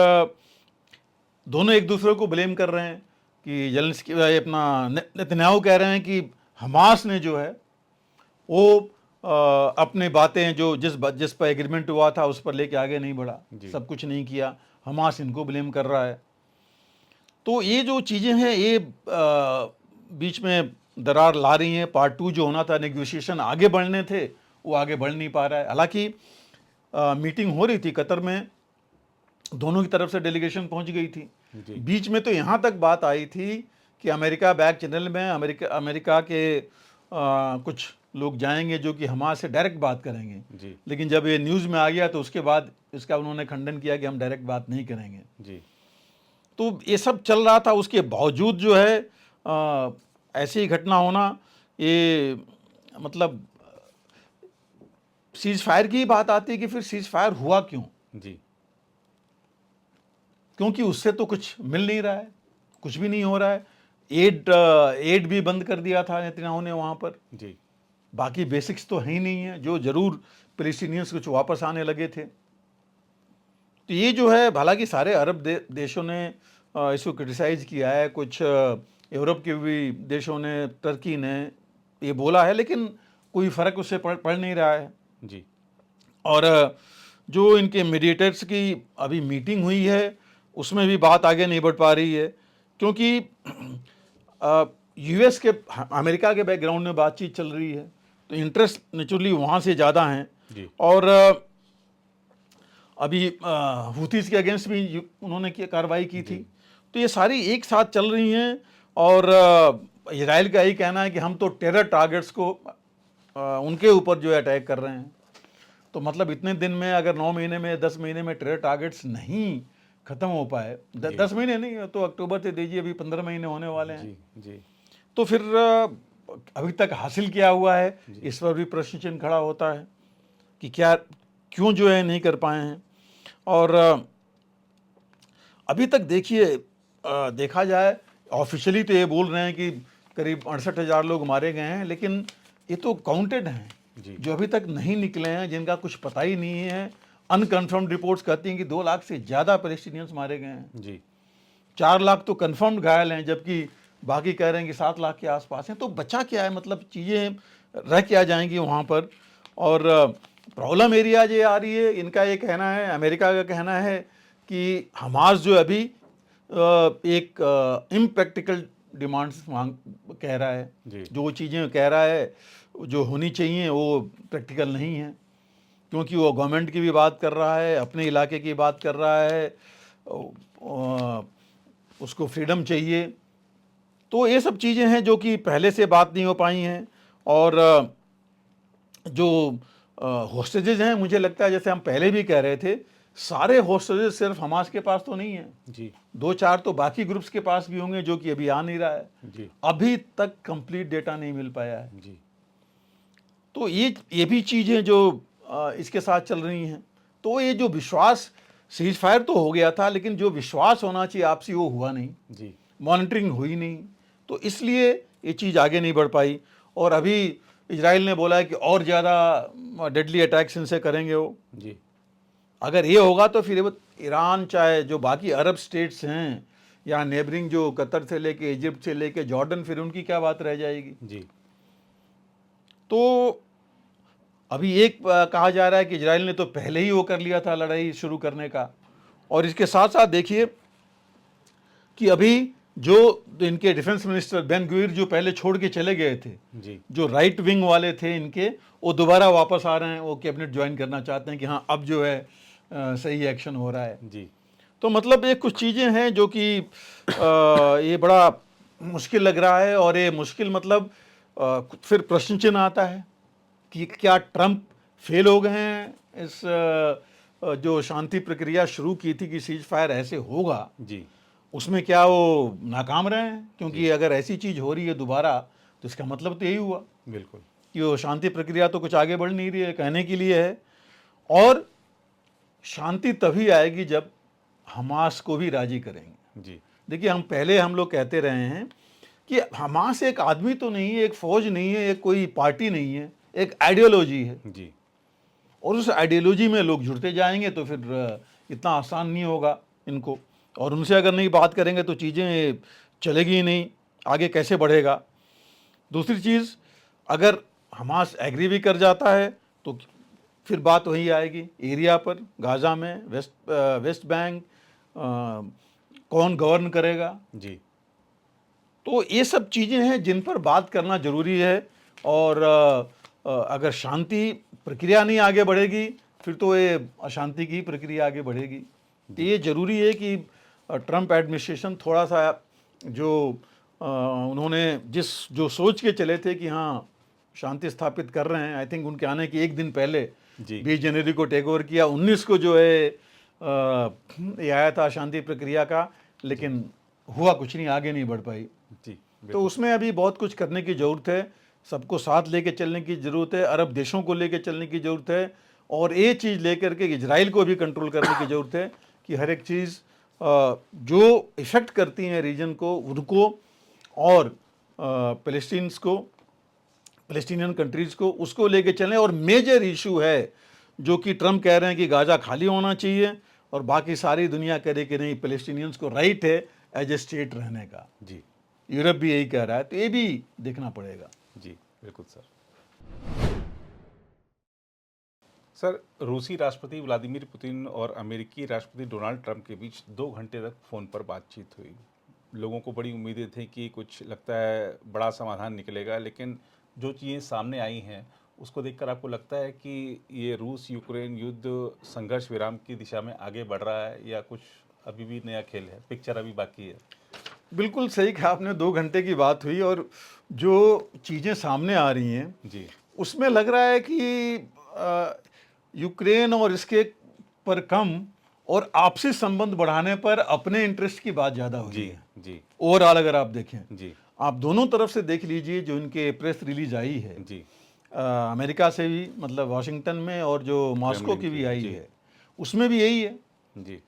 Speaker 2: दोनों एक दूसरे को ब्लेम कर रहे हैं कि जेलेंस्की अपना नेतन्याहू कह रहे हैं कि हमास ने जो है वो अपने बातें जो जिस पर एग्रीमेंट हुआ था उस पर लेके आगे नहीं बढ़ा, सब कुछ नहीं किया। हमास इनको ब्लेम कर रहा है। तो ये जो चीज़ें हैं ये बीच में दरार ला रही हैं। पार्ट 2 जो होना था, नेगोशिएशन आगे बढ़ने थे, वो आगे बढ़ नहीं पा रहा है। हालांकि मीटिंग हो रही थी कतर में, दोनों की तरफ से डेलीगेशन पहुंच गई थी। बीच में तो यहाँ तक बात आई थी कि अमेरिका बैक चैनल में अमेरिका के कुछ लोग जाएंगे जो कि हमास से डायरेक्ट बात करेंगे।
Speaker 1: जी,
Speaker 2: लेकिन जब ये न्यूज़ में आ गया तो उसके बाद इसका उन्होंने खंडन किया कि हम डायरेक्ट बात नहीं करेंगे।
Speaker 1: जी,
Speaker 2: तो ये सब चल रहा था, उसके बावजूद जो है ऐसी घटना होना, ये मतलब सीज फायर की बात आती है कि फिर सीज फायर हुआ क्यों?
Speaker 1: जी,
Speaker 2: क्योंकि उससे तो कुछ मिल नहीं रहा है, कुछ भी नहीं हो रहा है। एड भी बंद कर दिया था नेतन्याहू ने वहाँ पर।
Speaker 1: जी,
Speaker 2: बाकी बेसिक्स तो है ही नहीं है जो ज़रूर पैलेस्टीनियंस कुछ वापस आने लगे थे। तो ये जो है, हालांकि सारे अरब देशों ने इसको क्रिटिसाइज़ किया है, कुछ यूरोप के भी देशों ने, टर्की ने ये बोला है, लेकिन कोई फ़र्क उससे पड़ नहीं रहा है।
Speaker 1: जी,
Speaker 2: और जो इनके मीडिएटर्स की अभी मीटिंग हुई है उसमें भी बात आगे नहीं बढ़ पा रही है, क्योंकि यूएस के, अमेरिका के बैकग्राउंड में बातचीत चल रही है, तो इंटरेस्ट नेचुरली वहाँ से ज़्यादा हैं।
Speaker 1: जी,
Speaker 2: और अभी हुतीस के अगेंस्ट भी उन्होंने कार्रवाई की थी। तो ये सारी एक साथ चल रही हैं। और इजराइल का यही कहना है कि हम तो टेरर टारगेट्स को उनके ऊपर जो है अटैक कर रहे हैं। तो मतलब इतने दिन में अगर 9 महीने में 10 महीने में टेरर टारगेट्स नहीं ख़त्म हो पाए, 10 महीने नहीं तो अक्टूबर से दीजिए, अभी 15 महीने होने वाले हैं।
Speaker 1: जी, जी,
Speaker 2: तो फिर अभी तक हासिल किया हुआ है, इस पर भी प्रश्न चिन्ह खड़ा होता है कि क्यों जो है नहीं कर पाए हैं। और अभी तक देखिए, देखा जाए ऑफिशियली तो ये बोल रहे हैं कि करीब 68,000 लोग मारे गए हैं, लेकिन ये तो काउंटेड हैं, जो अभी तक नहीं निकले हैं, जिनका कुछ पता ही नहीं है। अनकन्फर्म्ड रिपोर्ट्स कहती हैं कि 2 लाख से ज़्यादा पैलेस्टीनियंस मारे गए हैं।
Speaker 1: जी,
Speaker 2: 4 लाख तो कन्फर्म्ड घायल हैं, जबकि बाकी कह रहे हैं कि 7 लाख के आसपास हैं। तो बचा क्या है, मतलब चीज़ें रह क्या जाएंगी वहाँ पर। और प्रॉब्लम एरिया ये आ रही है, इनका ये कहना है, अमेरिका का कहना है कि हमास जो अभी एक इम्प्रैक्टिकल डिमांड्स मांग कह रहा है,
Speaker 1: जी।
Speaker 2: जो चीज़ें कह रहा है जो होनी चाहिए वो प्रैक्टिकल नहीं है, क्योंकि वो गवर्नमेंट की भी बात कर रहा है, अपने इलाके की बात कर रहा है, उसको फ्रीडम चाहिए। तो ये सब चीज़ें हैं जो कि पहले से बात नहीं हो पाई हैं। और जो होस्टेजेज हैं, मुझे लगता है जैसे हम पहले भी कह रहे थे, सारे होस्टेजेज सिर्फ हमास के पास तो नहीं है
Speaker 1: जी।
Speaker 2: 2-4 तो बाकी ग्रुप्स के पास भी होंगे, जो कि अभी आ नहीं रहा है
Speaker 1: जी।
Speaker 2: अभी तक कंप्लीट डेटा नहीं मिल पाया है।
Speaker 1: जी।
Speaker 2: तो ये भी चीज़ें जो इसके साथ चल रही हैं। तो ये जो विश्वास, सीज फायर तो हो गया था, लेकिन जो विश्वास होना चाहिए आपसी वो हुआ नहीं,
Speaker 1: जी।
Speaker 2: मॉनिटरिंग हुई नहीं, तो इसलिए ये चीज़ आगे नहीं बढ़ पाई। और अभी इजराइल ने बोला है कि और ज़्यादा डेडली अटैक्स इनसे करेंगे वो।
Speaker 1: जी।
Speaker 2: अगर ये होगा तो फिर ईरान, चाहे जो बाकी अरब स्टेट्स हैं या नेबरिंग जो कतर से लेके इजिप्ट से लेके जॉर्डन, फिर उनकी क्या बात रह जाएगी।
Speaker 1: जी।
Speaker 2: तो अभी एक कहा जा रहा है कि इजराइल ने तो पहले ही वो कर लिया था लड़ाई शुरू करने का। और इसके साथ साथ देखिए कि अभी जो इनके डिफेंस मिनिस्टर बेन गुइर जो पहले छोड़ के चले गए थे,
Speaker 1: जी।
Speaker 2: जो राइट विंग वाले थे इनके, वो दोबारा वापस आ रहे हैं, वो कैबिनेट ज्वाइन करना चाहते हैं कि हाँ अब जो है सही एक्शन हो रहा है।
Speaker 1: जी।
Speaker 2: तो मतलब ये कुछ चीज़ें हैं जो कि ये बड़ा मुश्किल लग रहा है। और ये मुश्किल मतलब फिर प्रश्न चिन्ह आता है कि क्या ट्रंप फेल हो गए हैं इस जो शांति प्रक्रिया शुरू की थी कि सीज फायर ऐसे होगा,
Speaker 1: जी।
Speaker 2: उसमें क्या वो नाकाम रहे हैं? क्योंकि अगर ऐसी चीज़ हो रही है दोबारा तो इसका मतलब तो यही हुआ
Speaker 1: बिल्कुल
Speaker 2: कि वो शांति प्रक्रिया तो कुछ आगे बढ़ नहीं रही है, कहने के लिए है। और शांति तभी आएगी जब हमास को भी राजी करेंगे।
Speaker 1: जी।
Speaker 2: देखिए, हम लोग कहते रहे हैं कि हमास एक आदमी तो नहीं है, एक फौज नहीं है, एक कोई पार्टी नहीं है, एक आइडियोलॉजी है।
Speaker 1: जी।
Speaker 2: और उस आइडियोलॉजी में लोग जुड़ते जाएंगे तो फिर इतना आसान नहीं होगा इनको। और उनसे अगर नहीं बात करेंगे तो चीज़ें चलेगी ही नहीं, आगे कैसे बढ़ेगा। दूसरी चीज़, अगर हमास एग्री भी कर जाता है तो फिर बात वही आएगी एरिया पर, गाज़ा में, वेस्ट बैंक, कौन गवर्न करेगा।
Speaker 1: जी।
Speaker 2: तो ये सब चीज़ें हैं जिन पर बात करना ज़रूरी है। और अगर शांति प्रक्रिया नहीं आगे बढ़ेगी फिर तो ये अशांति की प्रक्रिया आगे बढ़ेगी। तो ये ज़रूरी है कि ट्रंप एडमिनिस्ट्रेशन थोड़ा सा जो उन्होंने जो सोच के चले थे कि हाँ शांति स्थापित कर रहे हैं, आई थिंक उनके आने के एक दिन पहले 20 जनवरी को टेक ओवर किया, 19 को जो है ये आया था शांति प्रक्रिया का, लेकिन हुआ कुछ नहीं, आगे नहीं बढ़ पाई।
Speaker 1: जी।
Speaker 2: तो उसमें अभी बहुत कुछ करने की ज़रूरत है, सबको साथ लेके चलने की ज़रूरत है, अरब देशों को लेके चलने की ज़रूरत है, और ये चीज़ लेकर के इजराइल को भी कंट्रोल करने की ज़रूरत है कि हर एक चीज़ जो इफ़ेक्ट करती हैं रीजन को, उनको और पैलेस्टीनियन कंट्रीज़ को, उसको लेके चलें। और मेजर इशू है जो कि ट्रंप कह रहे हैं कि गाज़ा खाली होना चाहिए, और बाकी सारी दुनिया कह रही कि नहीं, पैलेस्टीनियंस को राइट है एज ए स्टेट रहने का।
Speaker 1: जी।
Speaker 2: यूरोप भी यही कह रहा है, तो ये भी देखना पड़ेगा।
Speaker 1: जी बिल्कुल सर, रूसी राष्ट्रपति व्लादिमीर पुतिन और अमेरिकी राष्ट्रपति डोनाल्ड ट्रंप के बीच 2 घंटे तक फ़ोन पर बातचीत हुई। लोगों को बड़ी उम्मीदें थी कि कुछ लगता है बड़ा समाधान निकलेगा, लेकिन जो चीज़ें सामने आई हैं उसको देखकर आपको लगता है कि ये रूस यूक्रेन युद्ध संघर्ष विराम की दिशा में आगे बढ़ रहा है, या कुछ अभी भी नया खेल है, पिक्चर अभी बाकी है?
Speaker 2: बिल्कुल सही कहा आपने, 2 घंटे की बात हुई और जो चीज़ें सामने आ रही हैं
Speaker 1: जी।
Speaker 2: उसमें लग रहा है कि यूक्रेन और इसके पर कम और आपसी संबंध बढ़ाने पर अपने इंटरेस्ट की बात ज़्यादा हो रही है।
Speaker 1: जी।
Speaker 2: ओवरऑल अगर आप देखें,
Speaker 1: जी।
Speaker 2: आप दोनों तरफ से देख लीजिए, जो इनके प्रेस रिलीज आई है
Speaker 1: जी।
Speaker 2: अमेरिका से भी, मतलब वाशिंगटन में, और जो मॉस्को की भी आई है उसमें भी यही है
Speaker 1: जी।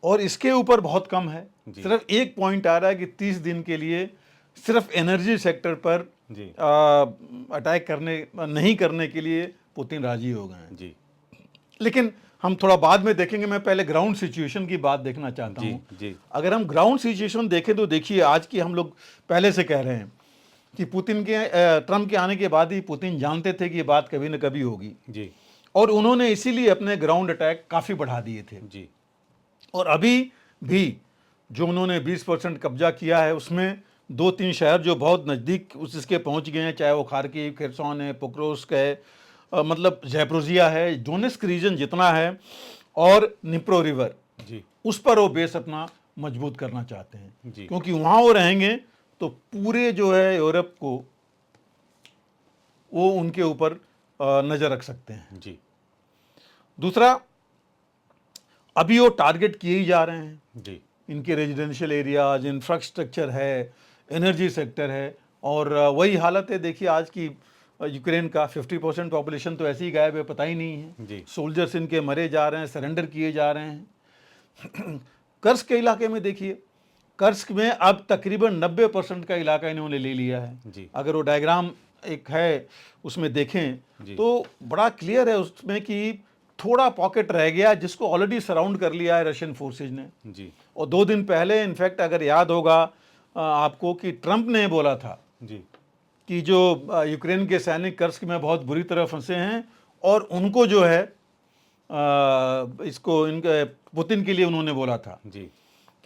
Speaker 2: और इसके ऊपर बहुत कम है। सिर्फ एक पॉइंट आ रहा है कि 30 दिन के लिए सिर्फ एनर्जी सेक्टर पर अटैक नहीं करने के लिए पुतिन राजी हो गए हैं।
Speaker 1: जी।
Speaker 2: लेकिन हम थोड़ा बाद में देखेंगे, मैं पहले ग्राउंड सिचुएशन की बात देखना चाहता हूँ।
Speaker 1: जी।
Speaker 2: अगर हम ग्राउंड सिचुएशन देखें तो देखिए, आज की हम लोग पहले से कह रहे हैं कि ट्रंप के आने के बाद ही पुतिन जानते थे कि ये बात कभी न कभी होगी
Speaker 1: जी।
Speaker 2: और उन्होंने इसीलिए अपने ग्राउंड अटैक काफ़ी बढ़ा दिए थे
Speaker 1: जी।
Speaker 2: और अभी भी जो उन्होंने 20% कब्जा किया है उसमें 2-3 शहर जो बहुत नज़दीक उसके पहुंच गए हैं, चाहे वो खार्किव, खेरसॉन है, पोक्रोस्क है, मतलब ज़ैपोरिज़िया है, डोनेस्क रीजन जितना है, और निप्रो रिवर,
Speaker 1: जी
Speaker 2: उस पर वो बेस अपना मजबूत करना चाहते हैं।
Speaker 1: जी
Speaker 2: क्योंकि वहाँ वो रहेंगे तो पूरे जो है यूरोप को वो उनके ऊपर नज़र रख सकते हैं।
Speaker 1: जी
Speaker 2: दूसरा, अभी वो टारगेट किए ही जा रहे हैं।
Speaker 1: जी
Speaker 2: इनके रेजिडेंशियल एरियाज, इंफ्रास्ट्रक्चर है, एनर्जी सेक्टर है, और वही हालत है। देखिए आज की यूक्रेन का 50% पॉपुलेशन तो ऐसे ही गायब है, पता ही नहीं है।
Speaker 1: जी
Speaker 2: सोल्जर्स इनके मरे जा रहे हैं, सरेंडर किए जा रहे हैं। कर्स्क के इलाके में देखिए, कर्स्क में अब तकरीबन 90% का इलाका इन्होंने ले लिया है।
Speaker 1: जी
Speaker 2: अगर वो डायग्राम एक है उसमें देखें
Speaker 1: जी
Speaker 2: तो बड़ा क्लियर है उसमें कि थोड़ा पॉकेट रह गया जिसको ऑलरेडी सराउंड कर लिया है रशियन फोर्सेज ने।
Speaker 1: जी
Speaker 2: और 2 दिन पहले इनफैक्ट अगर याद होगा आपको कि ट्रंप ने बोला था
Speaker 1: जी
Speaker 2: कि जो यूक्रेन के सैनिक कर्स्क में बहुत बुरी तरह फंसे हैं और उनको जो है इसको इनके पुतिन के लिए उन्होंने बोला था
Speaker 1: जी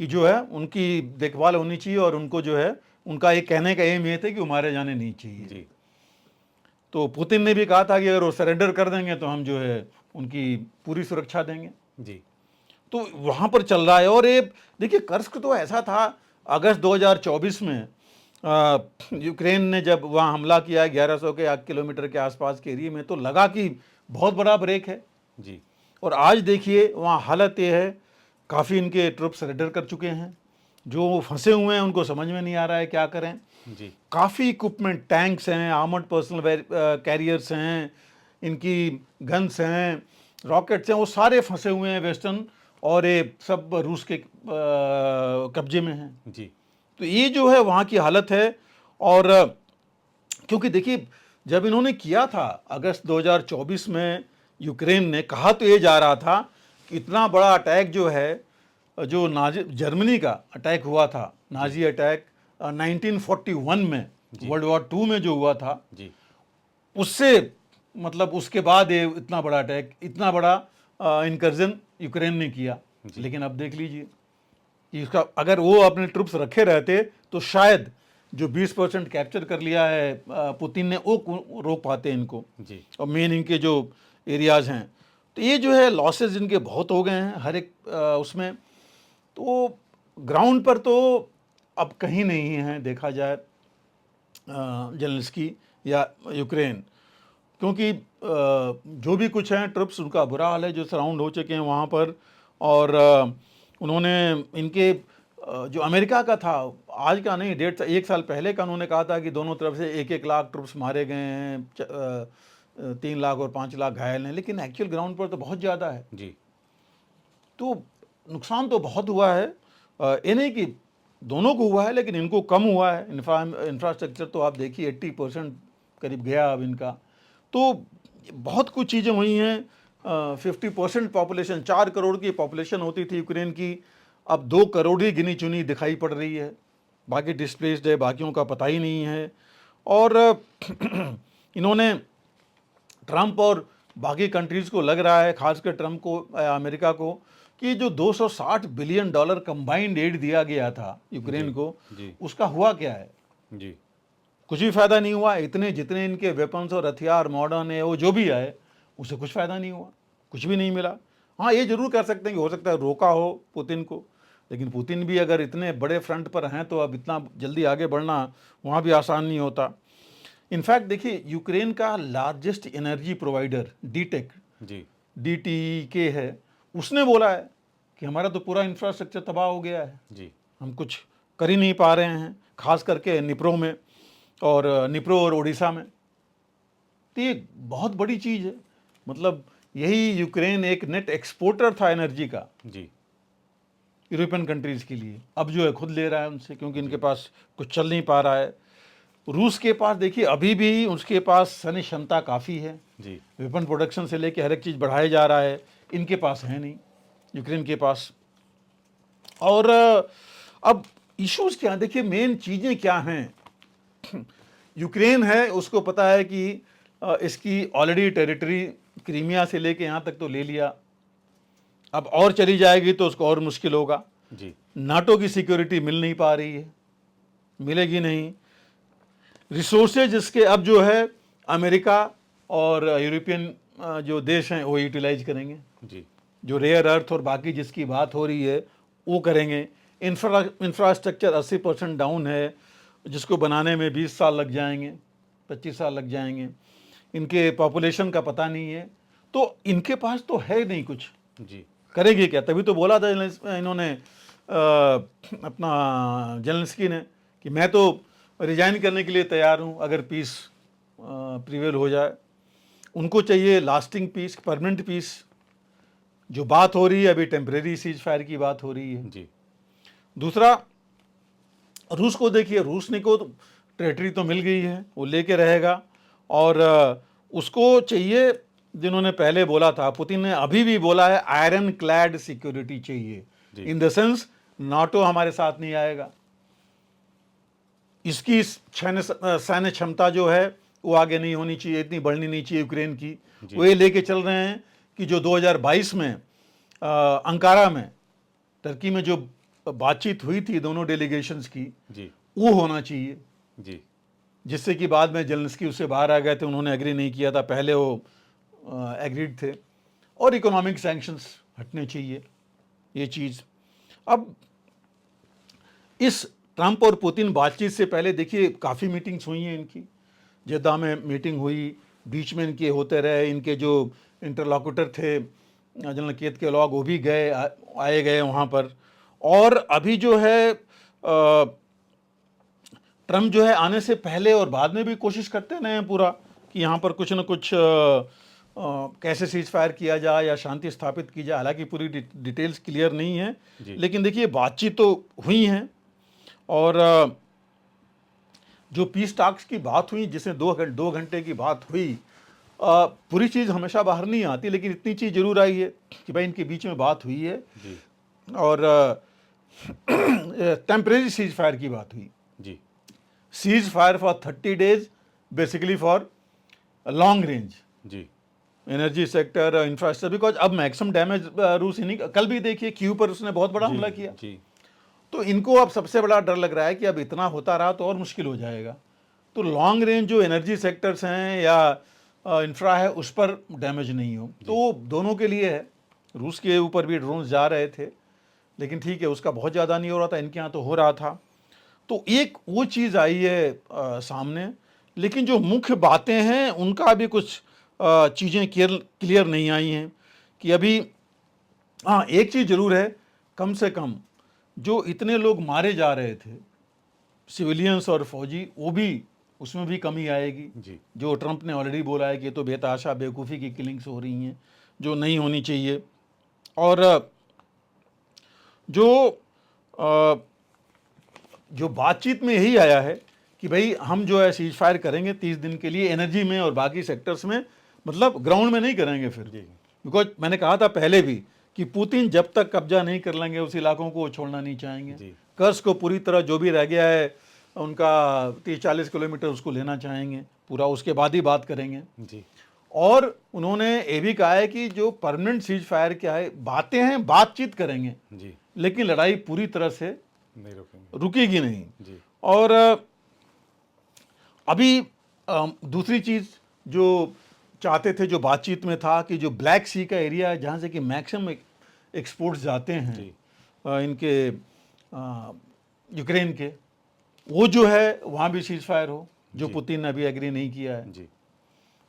Speaker 2: कि जो है उनकी देखभाल होनी चाहिए, और उनको जो है उनका ये कहने का एम ये था कि वो मारे जाने नहीं चाहिए।
Speaker 1: जी
Speaker 2: तो पुतिन ने भी कहा था कि अगर वो सरेंडर कर देंगे तो हम जो है उनकी पूरी सुरक्षा देंगे।
Speaker 1: जी
Speaker 2: तो वहाँ पर चल रहा है। और ये देखिए, कर्स्क तो ऐसा था, अगस्त 2024 में यूक्रेन ने जब वहाँ हमला किया 1100 के किलोमीटर के आसपास के एरिया में, तो लगा कि बहुत बड़ा ब्रेक है।
Speaker 1: जी
Speaker 2: और आज देखिए वहाँ हालत ये है, काफ़ी इनके ट्रुप्स सरेंडर कर चुके हैं। जो फंसे हुए हैं उनको समझ में नहीं आ रहा है क्या करें।
Speaker 1: जी
Speaker 2: काफ़ी इक्विपमेंट, टैंक्स हैं, आर्मर्ड पर्सनल कैरियर्स हैं, इनकी गन्स हैं, रॉकेट्स हैं, वो सारे फंसे हुए हैं वेस्टर्न, और ये सब रूस के कब्जे में हैं।
Speaker 1: जी
Speaker 2: तो ये जो है वहाँ की हालत है। और क्योंकि देखिए, जब इन्होंने किया था अगस्त 2024 में, यूक्रेन ने कहा तो ये जा रहा था कि इतना बड़ा अटैक जो है, जो नाजी जर्मनी का अटैक हुआ था, नाजी अटैक 1941 में, वर्ल्ड वॉर 2 में जो हुआ था,
Speaker 1: जी
Speaker 2: उससे मतलब उसके बाद ये इतना बड़ा अटैक, इतना बड़ा इनकर्जन यूक्रेन ने किया। लेकिन अब देख लीजिए कि इसका अगर वो अपने ट्रुप्स रखे रहते तो शायद जो 20% कैप्चर कर लिया है पुतिन ने, वो रोक पाते इनको।
Speaker 1: जी
Speaker 2: और मेन इनके जो एरियाज हैं, तो ये जो है लॉसेस इनके बहुत हो गए हैं हर एक उसमें। तो ग्राउंड पर तो अब कहीं नहीं है देखा जाए जेलेंस्की या यूक्रेन, क्योंकि जो भी कुछ हैं ट्रुप्स, उनका बुरा हाल है जो सराउंड हो चुके हैं वहाँ पर। और उन्होंने इनके जो अमेरिका का था, आज का नहीं, 1 साल पहले का, उन्होंने कहा था कि दोनों तरफ से 1-1 लाख ट्रुप्स मारे गए हैं, 3 लाख और 5 लाख घायल हैं। लेकिन एक्चुअल ग्राउंड पर तो बहुत ज़्यादा है।
Speaker 1: जी
Speaker 2: तो नुकसान तो बहुत हुआ है। ये नहीं कि दोनों को हुआ है, लेकिन इनको कम हुआ है। इंफ्रास्ट्रक्चर तो आप देखिए 80% करीब गया अब इनका। तो बहुत कुछ चीज़ें हुई हैं। 50% पॉपुलेशन, 4 करोड़ की पॉपुलेशन होती थी यूक्रेन की, अब 2 करोड़ ही गिनी चुनी दिखाई पड़ रही है। बाकी डिस्प्लेस्ड है, बाकियों का पता ही नहीं है। और इन्होंने ट्रंप और बाकी कंट्रीज़ को लग रहा है, खासकर ट्रंप को, अमेरिका को, कि जो $260 बिलियन कंबाइंड एड दिया गया था यूक्रेन को,
Speaker 1: जी
Speaker 2: उसका हुआ क्या है?
Speaker 1: जी
Speaker 2: कुछ भी फ़ायदा नहीं हुआ। इतने जितने इनके वेपन्स और हथियार मॉडर्न है, वो जो भी आए, उससे कुछ फ़ायदा नहीं हुआ, कुछ भी नहीं मिला। हाँ, ये जरूर कर सकते हैं कि हो सकता है रोका हो पुतिन को, लेकिन पुतिन भी अगर इतने बड़े फ्रंट पर हैं तो अब इतना जल्दी आगे बढ़ना वहाँ भी आसान नहीं होता। इनफैक्ट देखिए, यूक्रेन का लार्जेस्ट एनर्जी प्रोवाइडर डीटेक,
Speaker 1: जी
Speaker 2: DTEK है, उसने बोला है कि हमारा तो पूरा इंफ्रास्ट्रक्चर तबाह हो गया है,
Speaker 1: जी
Speaker 2: हम कुछ कर ही नहीं पा रहे हैं, खास करके निप्रो में, और निप्रो और ओडिशा में। तो ये बहुत बड़ी चीज़ है। मतलब यही यूक्रेन एक नेट एक्सपोर्टर था एनर्जी का
Speaker 1: जी
Speaker 2: यूरोपियन कंट्रीज़ के लिए, अब जो है खुद ले रहा है उनसे, क्योंकि इनके पास कुछ चल नहीं पा रहा है। रूस के पास देखिए अभी भी उसके पास सैन्य क्षमता काफ़ी है,
Speaker 1: जी
Speaker 2: वेपन प्रोडक्शन से लेके हर एक चीज़ बढ़ाया जा रहा है, इनके पास है नहीं, यूक्रेन के पास। और अब इश्यूज़ क्या हैं, देखिए मेन चीज़ें क्या हैं। यूक्रेन है, उसको पता है कि इसकी ऑलरेडी टेरिटरी क्रीमिया से लेके यहाँ तक तो ले लिया, अब और चली जाएगी तो उसको और मुश्किल होगा।
Speaker 1: जी
Speaker 2: नाटो की सिक्योरिटी मिल नहीं पा रही है, मिलेगी नहीं। रिसोर्सेज इसके अब जो है अमेरिका और यूरोपियन जो देश हैं वो यूटिलाइज करेंगे
Speaker 1: जी।
Speaker 2: जो रेयर अर्थ और बाकी जिसकी बात हो रही है वो करेंगे। इंफ्रास्ट्रक्चर 80% डाउन है, जिसको बनाने में 20 साल लग जाएंगे, 25 साल लग जाएंगे। इनके पॉपुलेशन का पता नहीं है, तो इनके पास तो है नहीं कुछ,
Speaker 1: जी।
Speaker 2: करेंगे क्या? तभी तो बोला था इन्होंने अपना जेलेंस्की ने कि मैं तो रिजाइन करने के लिए तैयार हूँ अगर पीस प्रिवेल हो जाए। उनको चाहिए लास्टिंग पीस, परमानेंट पीस। जो बात हो रही है अभी टेम्परेरी सीज फायर की बात हो रही है।
Speaker 1: जी।
Speaker 2: दूसरा, रूस को देखिए, रूस ने को टेरिटरी तो मिल गई है, वो लेके रहेगा। और उसको चाहिए, जिन्होंने पहले बोला था, पुतिन ने अभी भी बोला है आयरन क्लैड सिक्योरिटी चाहिए, इन द सेंस नाटो हमारे साथ नहीं आएगा। इसकी सैन्य क्षमता जो है वो आगे नहीं होनी चाहिए, इतनी बढ़नी नहीं चाहिए यूक्रेन की। वो ये लेके चल रहे हैं कि जो 2022 में अंकारा में, टर्की में जो बातचीत हुई थी दोनों डेलीगेशंस की,
Speaker 1: जी।
Speaker 2: वो होना चाहिए।
Speaker 1: जी।
Speaker 2: जिससे कि बाद में जेलेंस्की उससे बाहर आ गए थे, उन्होंने एग्री नहीं किया था, पहले वो एग्रीड थे। और इकोनॉमिक सैंक्शंस हटने चाहिए, ये चीज़। अब इस ट्रंप और पुतिन बातचीत से पहले देखिए काफ़ी मीटिंग्स हुई हैं इनकी। जेद्दा में मीटिंग हुई, बीच में इनके होते रहे। इनके जो इंटरलॉकुटर थे जनरल केत के लोग, वो भी गए, आए गए वहाँ पर। और अभी जो है ट्रंप जो है आने से पहले और बाद में भी कोशिश करते रहे हैं पूरा कि यहाँ पर कुछ न कुछ कैसे सीज फायर किया जाए या शांति स्थापित की जाए। हालांकि पूरी डिटेल्स क्लियर नहीं है, लेकिन देखिए बातचीत तो हुई है। और जो पीस टॉक्स की बात हुई, जिसमें 2 घंटे की बात हुई, पूरी चीज़ हमेशा बाहर नहीं आती, लेकिन इतनी चीज़ जरूर आई है कि भाई इनके बीच में बात हुई है।
Speaker 1: जी।
Speaker 2: और टेम्परेरी सीज फायर की बात हुई।
Speaker 1: जी।
Speaker 2: Cease fire for 30 days, basically for long range.
Speaker 1: जी।
Speaker 2: एनर्जी सेक्टर, इंफ्रास्ट्रक्चर, बिकॉज अब मैक्सिमम डैमेज रूस इन्हीं, कल भी देखिए क्यू पर उसने बहुत बड़ा हमला किया।
Speaker 1: जी।
Speaker 2: तो इनको अब सबसे बड़ा डर लग रहा है कि अब इतना होता रहा तो और मुश्किल हो जाएगा। तो लॉन्ग रेंज जो एनर्जी सेक्टर्स हैं या इंफ्रा है, उस पर डैमेज नहीं हो, तो दोनों के लिए है। रूस के ऊपर भी ड्रोन्स जा रहे थे, लेकिन ठीक है, उसका बहुत ज़्यादा नहीं हो रहा था, इनके यहाँ तो हो रहा था। तो एक वो चीज़ आई है सामने, लेकिन जो मुख्य बातें हैं उनका अभी कुछ चीज़ें क्लियर नहीं आई हैं कि अभी। हाँ, एक चीज़ ज़रूर है, कम से कम जो इतने लोग मारे जा रहे थे, सिविलियंस और फौजी, वो भी, उसमें भी कमी आएगी।
Speaker 1: जी।
Speaker 2: जो ट्रंप ने ऑलरेडी बोला है कि तो बेताशा बेवकूफ़ी की किलिंग्स हो रही हैं जो नहीं होनी चाहिए। और जो बातचीत में यही आया है कि भाई हम जो है सीज फायर करेंगे 30 दिन के लिए, एनर्जी में और बाकी सेक्टर्स में, मतलब ग्राउंड में नहीं करेंगे फिर। बिकॉज मैंने कहा था पहले भी कि पुतिन जब तक कब्जा नहीं कर लेंगे उस इलाकों को छोड़ना नहीं चाहेंगे। कर्स को पूरी तरह जो भी रह गया है उनका 30-40 किलोमीटर उसको लेना चाहेंगे पूरा, उसके बाद ही बात करेंगे। जी। और उन्होंने ये भी कहा है कि जो परमानेंट सीज फायर क्या है, बातें हैं, बातचीत करेंगे जी, लेकिन लड़ाई पूरी तरह से नहीं रुकेगी नहीं जी। और अभी दूसरी चीज़ जो चाहते थे, जो बातचीत में था, कि जो ब्लैक सी का एरिया है जहाँ से कि मैक्सिमम एक्सपोर्ट्स जाते हैं इनके यूक्रेन के, वो जो है वहाँ भी सीज फायर हो, जो पुतिन ने अभी एग्री नहीं किया है जी।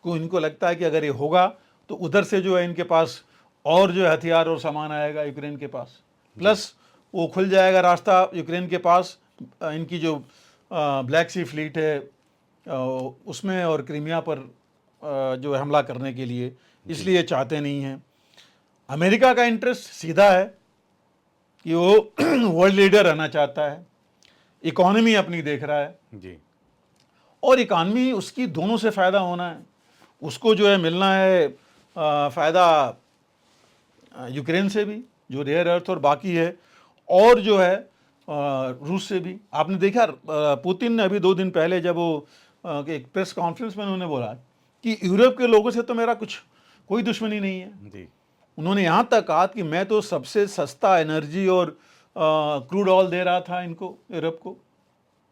Speaker 2: को इनको लगता है कि अगर ये होगा तो उधर से जो है इनके पास और जो हथियार और सामान आएगा यूक्रेन के पास, प्लस वो खुल जाएगा रास्ता यूक्रेन के पास इनकी जो ब्लैक सी फ्लीट है उसमें और क्रीमिया पर जो हमला करने के लिए, इसलिए चाहते नहीं हैं। अमेरिका का इंटरेस्ट सीधा है कि वो वर्ल्ड लीडर रहना चाहता है, इकोनॉमी अपनी देख रहा है जी, और इकोनॉमी उसकी दोनों से फ़ायदा होना है। उसको जो है मिलना है फ़ायदा यूक्रेन से भी, जो रेयर अर्थ और बाकी है, और जो है रूस से भी। आपने देखा पुतिन ने अभी 2 दिन पहले जब वो एक प्रेस कॉन्फ्रेंस में उन्होंने बोला कि यूरोप के लोगों से तो मेरा कोई दुश्मनी नहीं है जी। उन्होंने यहाँ तक कहा कि मैं तो सबसे सस्ता एनर्जी और क्रूड ऑयल दे रहा था इनको, यूरोप को,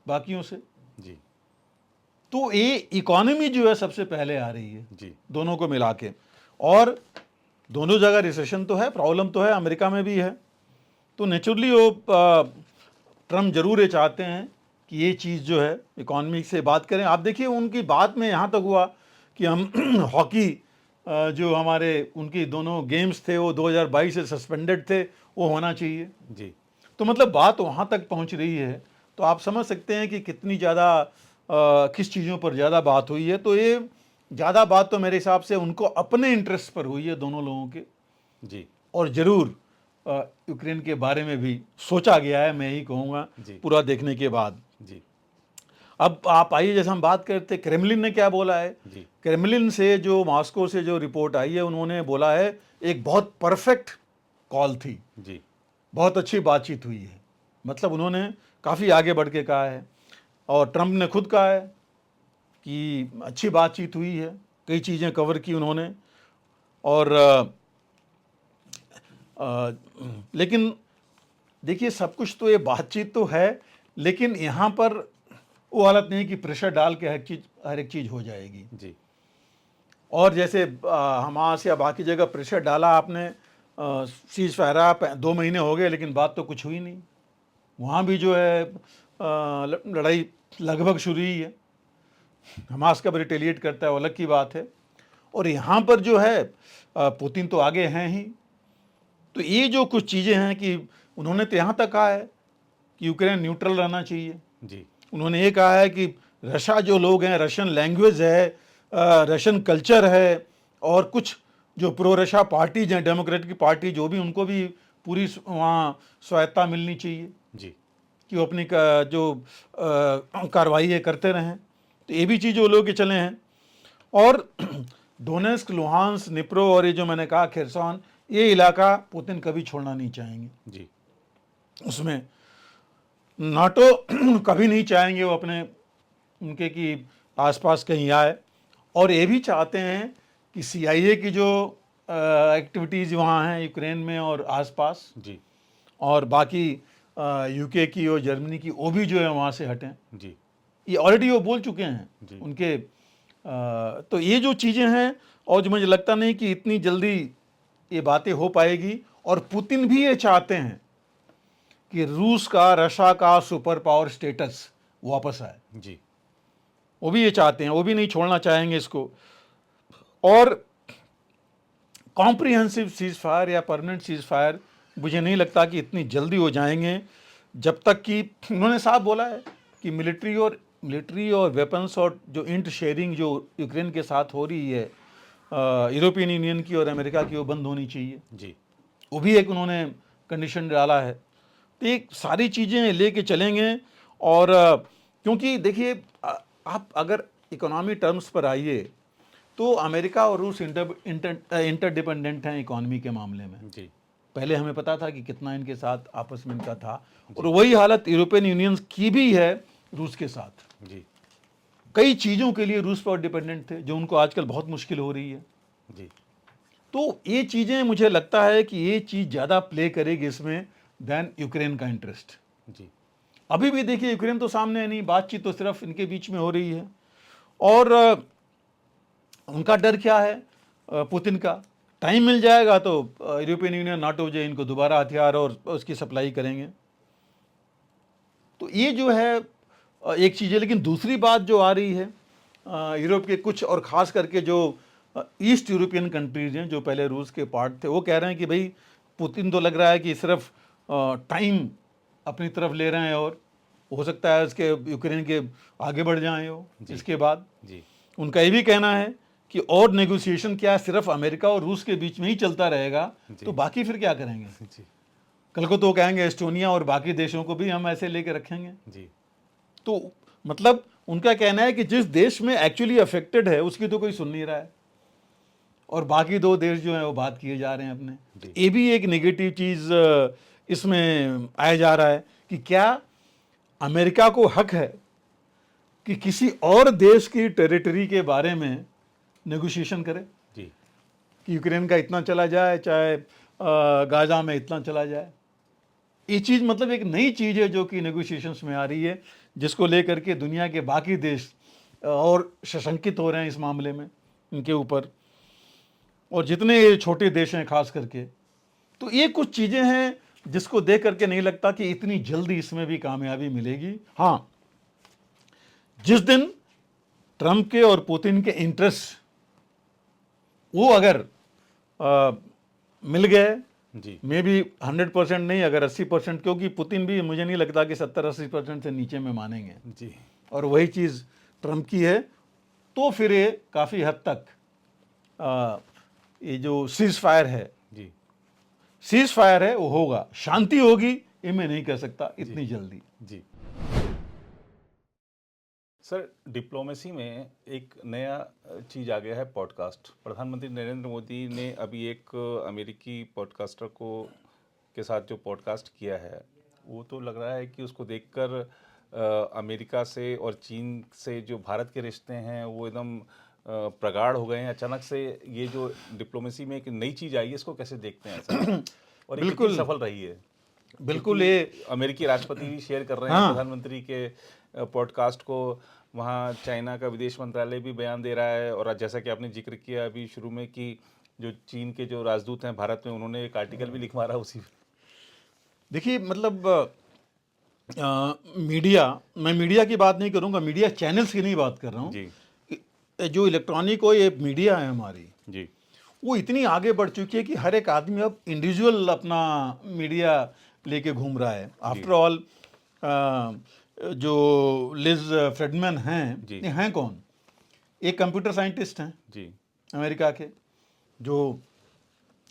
Speaker 2: बाकियों से।
Speaker 1: जी
Speaker 2: तो ये इकोनॉमी जो है सबसे पहले आ रही है
Speaker 1: जी
Speaker 2: दोनों को मिला के, और दोनों जगह रिसेशन तो है, प्रॉब्लम तो है, अमेरिका में भी है। तो नेचुरली वो ट्रम्प जरूर ये चाहते हैं कि ये चीज़ जो है इकोनॉमी से बात करें। आप देखिए उनकी बात में यहाँ तक हुआ कि हम हॉकी जो हमारे उनकी दोनों गेम्स थे वो 2022 से सस्पेंडेड थे, वो होना चाहिए।
Speaker 1: जी
Speaker 2: तो मतलब बात वहाँ तक पहुँच रही है, तो आप समझ सकते हैं कि कितनी ज़्यादा किस चीज़ों पर ज़्यादा बात हुई है। तो ये ज़्यादा बात तो मेरे हिसाब से उनको अपने इंटरेस्ट पर हुई है दोनों लोगों के।
Speaker 1: जी
Speaker 2: और ज़रूर यूक्रेन के बारे में भी सोचा गया है, मैं ही कहूँगा
Speaker 1: जी
Speaker 2: पूरा देखने के बाद।
Speaker 1: जी
Speaker 2: अब आप आइए, जैसे हम बात करते क्रेमलिन ने क्या बोला है।
Speaker 1: जी
Speaker 2: क्रेमलिन से जो मॉस्को से जो रिपोर्ट आई है, उन्होंने बोला है एक बहुत परफेक्ट कॉल थी,
Speaker 1: जी
Speaker 2: बहुत अच्छी बातचीत हुई है। मतलब उन्होंने काफ़ी आगे बढ़ के कहा है, और ट्रंप ने खुद कहा है कि अच्छी बातचीत हुई है, कई चीज़ें कवर की उन्होंने। और लेकिन देखिए सब कुछ तो ये बातचीत तो है, लेकिन यहाँ पर वो हालत नहीं कि प्रेशर डाल के हर एक चीज़ हो जाएगी।
Speaker 1: जी
Speaker 2: और जैसे हमास या बाकी जगह प्रेशर डाला आपने, सीज फायर 2 महीने हो गए लेकिन बात तो कुछ हुई नहीं। वहाँ भी जो है लड़ाई लगभग शुरू ही है। हमास कब रिटेलिएट करता है वो अलग की बात है। और यहाँ पर जो है पुतिन तो आगे हैं ही। तो ये जो कुछ चीज़ें हैं कि उन्होंने तो यहाँ तक कहा है कि यूक्रेन न्यूट्रल रहना चाहिए।
Speaker 1: जी
Speaker 2: उन्होंने ये कहा है कि रशिया जो लोग हैं, रशियन लैंग्वेज है, रशियन कल्चर है, और कुछ जो प्रो रशिया पार्टीज हैं, डेमोक्रेटिक पार्टी जो भी, उनको भी पूरी वहाँ स्वायत्ता मिलनी चाहिए
Speaker 1: जी
Speaker 2: कि वो अपनी जो कार्रवाई है करते रहें। तो ये भी चीज़ वो लोग के चले हैं। और डोनेस्क, लुहांस, निप्रो और ये जो मैंने कहा खेरसॉन, ये इलाका पुतिन कभी छोड़ना नहीं चाहेंगे।
Speaker 1: जी
Speaker 2: उसमें नाटो कभी नहीं चाहेंगे वो अपने उनके कि आसपास कहीं आए। और ये भी चाहते हैं कि CIA की जो एक्टिविटीज़ वहाँ हैं यूक्रेन में और आसपास,
Speaker 1: जी
Speaker 2: और बाकी UK की और जर्मनी की, वो भी जो है वहाँ से हटें।
Speaker 1: जी
Speaker 2: ये ऑलरेडी वो बोल चुके हैं
Speaker 1: जी
Speaker 2: उनके। तो ये जो चीज़ें हैं, और जो मुझे लगता नहीं कि इतनी जल्दी ये बातें हो पाएगी। और पुतिन भी ये चाहते हैं कि रूस का, रशिया का सुपर पावर स्टेटस वापस आए।
Speaker 1: जी
Speaker 2: वो भी ये चाहते हैं, वो भी नहीं छोड़ना चाहेंगे इसको। और कॉम्प्रिहेंसिव सीज फायर या परमानेंट सीज फायर मुझे नहीं लगता कि इतनी जल्दी हो जाएंगे, जब तक कि उन्होंने साफ बोला है कि मिलिट्री और वेपन्स और जो इंट शेयरिंग जो यूक्रेन के साथ हो रही है यूरोपियन यूनियन की और अमेरिका की, वो बंद होनी चाहिए।
Speaker 1: जी
Speaker 2: वो भी एक उन्होंने कंडीशन डाला है। तो ये सारी चीज़ें लेके चलेंगे। और क्योंकि देखिए आप अगर इकोनॉमी टर्म्स पर आइए तो अमेरिका और रूस इंटरडिपेंडेंट हैं इकोनॉमी के मामले में।
Speaker 1: जी
Speaker 2: पहले हमें पता था कि कितना इनके साथ आपस में इनका था, और वही हालत यूरोपियन यूनियन की भी है रूस के साथ।
Speaker 1: जी
Speaker 2: कई चीज़ों के लिए रूस पर डिपेंडेंट थे, जो उनको आजकल बहुत मुश्किल हो रही है।
Speaker 1: जी
Speaker 2: तो ये चीज़ें मुझे लगता है कि ये चीज़ ज़्यादा प्ले करेगी इसमें देन यूक्रेन का इंटरेस्ट।
Speaker 1: जी
Speaker 2: अभी भी देखिए यूक्रेन तो सामने है नहीं, बातचीत तो सिर्फ इनके बीच में हो रही है। और उनका डर क्या है पुतिन का, टाइम मिल जाएगा तो यूरोपियन यूनियन, नाटो जो इनको दोबारा हथियार और उसकी सप्लाई करेंगे। तो ये जो है एक चीज़ है। लेकिन दूसरी बात जो आ रही है, यूरोप के कुछ और ख़ास करके जो ईस्ट यूरोपियन कंट्रीज हैं जो पहले रूस के पार्ट थे, वो कह रहे हैं कि भाई पुतिन तो लग रहा है कि सिर्फ टाइम अपनी तरफ ले रहे हैं, और हो सकता है इसके यूक्रेन के आगे बढ़ जाएं वो इसके बाद।
Speaker 1: जी
Speaker 2: उनका ये भी कहना है कि और नेगोशिएशन क्या, सिर्फ अमेरिका और रूस के बीच में ही चलता रहेगा, तो बाकी फिर क्या करेंगे।
Speaker 1: जी
Speaker 2: कल को तो कहेंगे एस्टोनिया और बाकी देशों को भी हम ऐसे लेके रखेंगे।
Speaker 1: जी
Speaker 2: तो मतलब उनका कहना है कि जिस देश में एक्चुअली अफेक्टेड है उसकी तो कोई सुन नहीं रहा है, और बाकी 2 देश जो हैं वो बात किए जा रहे हैं अपने। ये भी एक नेगेटिव चीज़ इसमें आया जा रहा है कि क्या अमेरिका को हक है कि किसी और देश की टेरिटरी के बारे में नेगोशिएशन करे,
Speaker 1: जी
Speaker 2: कि यूक्रेन का इतना चला जाए, चाहे गाजा में इतना चला जाए। ये चीज़ मतलब एक नई चीज़ है जो कि नेगोशिएशंस में आ रही है, जिसको लेकर के दुनिया के बाकी देश और सशंकित हो रहे हैं इस मामले में इनके ऊपर, और जितने ये छोटे देश हैं खास करके। तो ये कुछ चीज़ें हैं जिसको देख करके नहीं लगता कि इतनी जल्दी इसमें भी कामयाबी मिलेगी। हाँ, जिस दिन ट्रंप के और पुतिन के इंटरेस्ट वो अगर मिल गए,
Speaker 1: जी
Speaker 2: मे भी 100% नहीं, अगर 80%, क्योंकि पुतिन भी मुझे नहीं लगता कि 70-80% से नीचे में मानेंगे,
Speaker 1: जी
Speaker 2: और वही चीज़ ट्रंप की है, तो फिर ये काफ़ी हद तक ये जो सीज फायर है,
Speaker 1: जी
Speaker 2: सीज फायर है वो होगा। शांति होगी ये मैं नहीं कह सकता इतनी जल्दी।
Speaker 1: जी सर, डिप्लोमेसी में एक नया चीज़ आ गया है, पॉडकास्ट। प्रधानमंत्री नरेंद्र मोदी ने अभी एक अमेरिकी पॉडकास्टर के साथ जो पॉडकास्ट किया है, वो तो लग रहा है कि उसको देखकर अमेरिका से और चीन से जो भारत के रिश्ते हैं वो एकदम प्रगाढ़ हो गए हैं। अचानक से ये जो डिप्लोमेसी में एक नई चीज़ आई है, इसको कैसे देखते हैं सर? और ये कितनी सफल रही है?
Speaker 2: बिल्कुल, ये
Speaker 1: अमेरिकी राष्ट्रपति भी शेयर कर रहे हैं प्रधानमंत्री के पॉडकास्ट को। वहाँ चाइना का विदेश मंत्रालय भी बयान दे रहा है, और जैसा कि आपने जिक्र किया अभी शुरू में कि जो चीन के जो राजदूत हैं भारत में, उन्होंने एक आर्टिकल भी लिख मारा उसी।
Speaker 2: देखिए, मतलब मैं मीडिया की बात नहीं करूंगा, मीडिया चैनल्स की नहीं बात कर रहा हूँ
Speaker 1: जी
Speaker 2: जो इलेक्ट्रॉनिक हो, ये मीडिया है हमारी,
Speaker 1: जी
Speaker 2: वो इतनी आगे बढ़ चुकी है कि हर एक आदमी अब इंडिविजुअल अपना मीडिया लेके घूम रहा है। आफ्टर ऑल जो लिज फ्रेडमैन हैं, ये हैं कौन? एक कंप्यूटर साइंटिस्ट हैं
Speaker 1: जी
Speaker 2: अमेरिका के, जो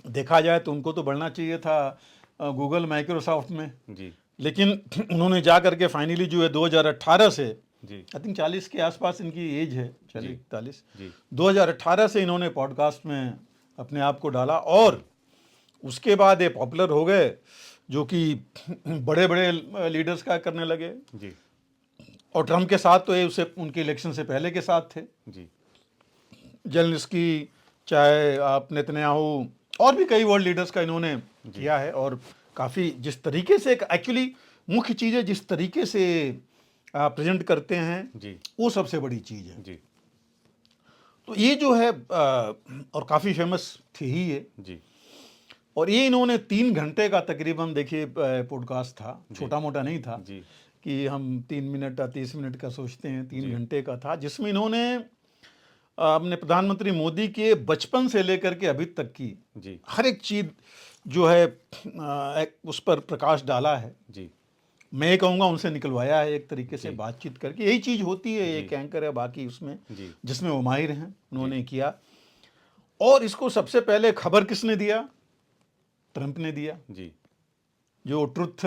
Speaker 2: देखा जाए तो उनको तो बढ़ना चाहिए था गूगल माइक्रोसॉफ्ट में
Speaker 1: जी
Speaker 2: लेकिन उन्होंने जा करके फाइनली जो है 2018 से,
Speaker 1: जी
Speaker 2: आई थिंक 40 के आसपास इनकी एज है, 40-41,
Speaker 1: जी
Speaker 2: 2018 से इन्होंने पॉडकास्ट में अपने आप को डाला, और उसके बाद ये पॉपुलर हो गए, जो कि बड़े बड़े लीडर्स का करने लगे।
Speaker 1: जी
Speaker 2: और ट्रंप के साथ तो ये उसे उनके इलेक्शन से पहले के साथ थे।
Speaker 1: जी
Speaker 2: जेलेंस्की, चाहे आप नेतन्याहू, और भी कई वर्ल्ड लीडर्स का इन्होंने किया है। और काफ़ी जिस तरीके से, एक्चुअली मुख्य चीज़ है जिस तरीके से प्रेजेंट करते हैं
Speaker 1: जी
Speaker 2: वो सबसे बड़ी चीज़ है।
Speaker 1: जी
Speaker 2: तो ये जो है और काफ़ी फेमस थी ही ये।
Speaker 1: जी
Speaker 2: और ये इन्होंने 3 घंटे का तकरीबन, देखिए, पॉडकास्ट था, छोटा मोटा नहीं था
Speaker 1: जी
Speaker 2: कि हम 3 मिनट या 30 मिनट का सोचते हैं, 3 घंटे का था, जिसमें इन्होंने अपने प्रधानमंत्री मोदी के बचपन से लेकर के अभी तक की
Speaker 1: जी
Speaker 2: हर एक चीज़ जो है उस पर प्रकाश डाला है।
Speaker 1: जी
Speaker 2: मैं ये कहूँगा उनसे निकलवाया है एक तरीके से बातचीत करके। यही चीज़ होती है, एक एंकर है बाकी उसमें जिसमें वो माहिर हैं, उन्होंने किया। और इसको सबसे पहले खबर किसने दिया? ट्रंप ने दिया
Speaker 1: जी
Speaker 2: जो ट्रुथ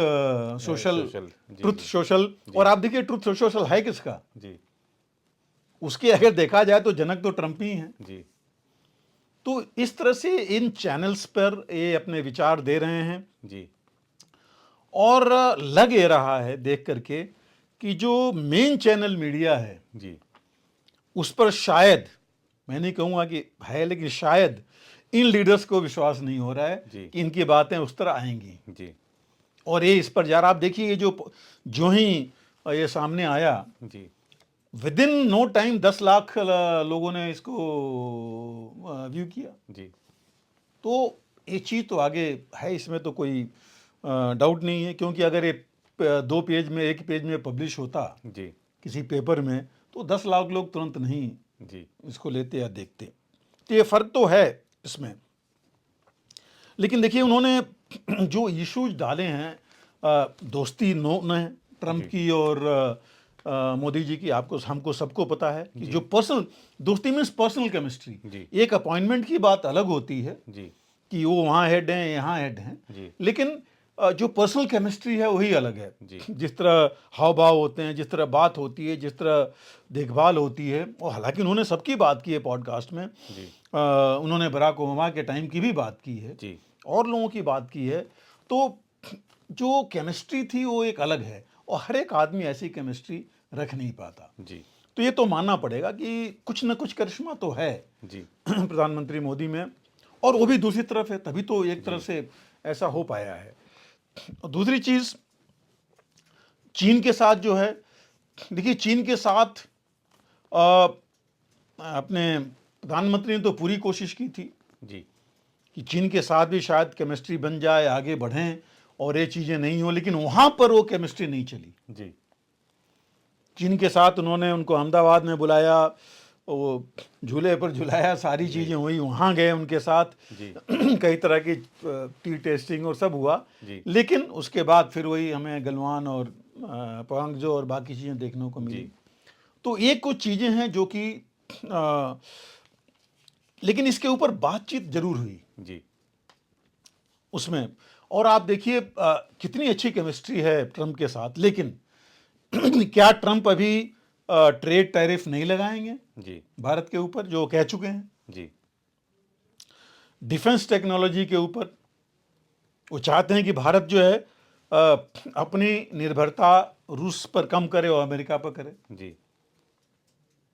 Speaker 1: सोशल
Speaker 2: सोशल। और आप देखिए ट्रुथ सोशल है किसका?
Speaker 1: जी
Speaker 2: उसके अगर देखा जाए तो जनक तो ट्रंप ही हैं।
Speaker 1: जी
Speaker 2: तो इस तरह से इन चैनल्स पर ये अपने विचार दे रहे हैं।
Speaker 1: जी
Speaker 2: और लग ये रहा है देख करके कि जो मेन चैनल मीडिया है
Speaker 1: जी
Speaker 2: उस पर शायद, मैं नहीं कहूँगा कि है, लेकिन शायद इन लीडर्स को विश्वास नहीं हो रहा है कि इनकी बातें उस तरह आएंगी।
Speaker 1: जी
Speaker 2: और ये इस पर यार आप देखिए, जो ही ये सामने आया,
Speaker 1: जी
Speaker 2: within no time 10 lakh लोगों ने इसको व्यू किया।
Speaker 1: जी
Speaker 2: तो ये चीज़ तो आगे है, इसमें तो कोई डाउट नहीं है, क्योंकि अगर ये 2 पेज में, 1 पेज में पब्लिश होता
Speaker 1: जी
Speaker 2: किसी पेपर में, तो 10 लाख लोग तुरंत नहीं
Speaker 1: जी
Speaker 2: इसको लेते या देखते। तो ये फ़र्क तो है इसमें। लेकिन देखिए उन्होंने जो इश्यूज डाले हैं, दोस्ती ने ट्रंप की और मोदी जी की, आपको हमको सबको पता है कि जो पर्सनल दोस्ती मीन्स पर्सनल केमिस्ट्री। एक अपॉइंटमेंट की बात अलग होती है
Speaker 1: जी
Speaker 2: कि वो वहाँ हेड हैं, यहाँ हेड हैं, लेकिन जो पर्सनल केमिस्ट्री है वही अलग है। जिस तरह हाव भाव होते हैं, जिस तरह बात होती है, जिस तरह देखभाल होती है। और हालांकि उन्होंने सबकी बात की है पॉडकास्ट में, उन्होंने बराक ओबामा के टाइम की भी बात की है और लोगों की बात की है। तो जो केमिस्ट्री थी वो एक अलग है, और हर एक आदमी ऐसी केमिस्ट्री रख नहीं पाता। तो ये तो मानना पड़ेगा कि कुछ न कुछ करिश्मा तो है प्रधानमंत्री मोदी में, और वो भी दूसरी तरफ है, तभी तो एक तरह से ऐसा हो पाया है। और दूसरी चीज़, चीन के साथ जो है देखिए, चीन के साथ अ, अपने प्रधानमंत्री ने तो पूरी कोशिश की थी
Speaker 1: जी
Speaker 2: कि चीन के साथ भी शायद केमिस्ट्री बन जाए, आगे बढ़ें और ये चीज़ें नहीं हो, लेकिन वहाँ पर वो केमिस्ट्री नहीं चली।
Speaker 1: जी
Speaker 2: चीन के साथ उन्होंने उनको अहमदाबाद में बुलाया, वो झूले पर झुलाया, सारी चीज़ें हुई, वहाँ गए उनके साथ
Speaker 1: जी
Speaker 2: कई तरह की टी टेस्टिंग और सब हुआ,
Speaker 1: जी
Speaker 2: लेकिन उसके बाद फिर वही हमें गलवान और पोंगजो और बाकी चीज़ें देखने को मिली।
Speaker 1: जी
Speaker 2: तो ये कुछ चीज़ें हैं जो कि लेकिन इसके ऊपर बातचीत जरूर हुई
Speaker 1: जी
Speaker 2: उसमें। और आप देखिए कितनी अच्छी केमिस्ट्री है ट्रंप के साथ, लेकिन क्या ट्रंप अभी ट्रेड टैरिफ नहीं लगाएंगे
Speaker 1: जी
Speaker 2: भारत के ऊपर, जो कह चुके हैं?
Speaker 1: जी
Speaker 2: डिफेंस टेक्नोलॉजी के ऊपर वो चाहते हैं कि भारत जो है अपनी निर्भरता रूस पर कम करे और अमेरिका पर करे।
Speaker 1: जी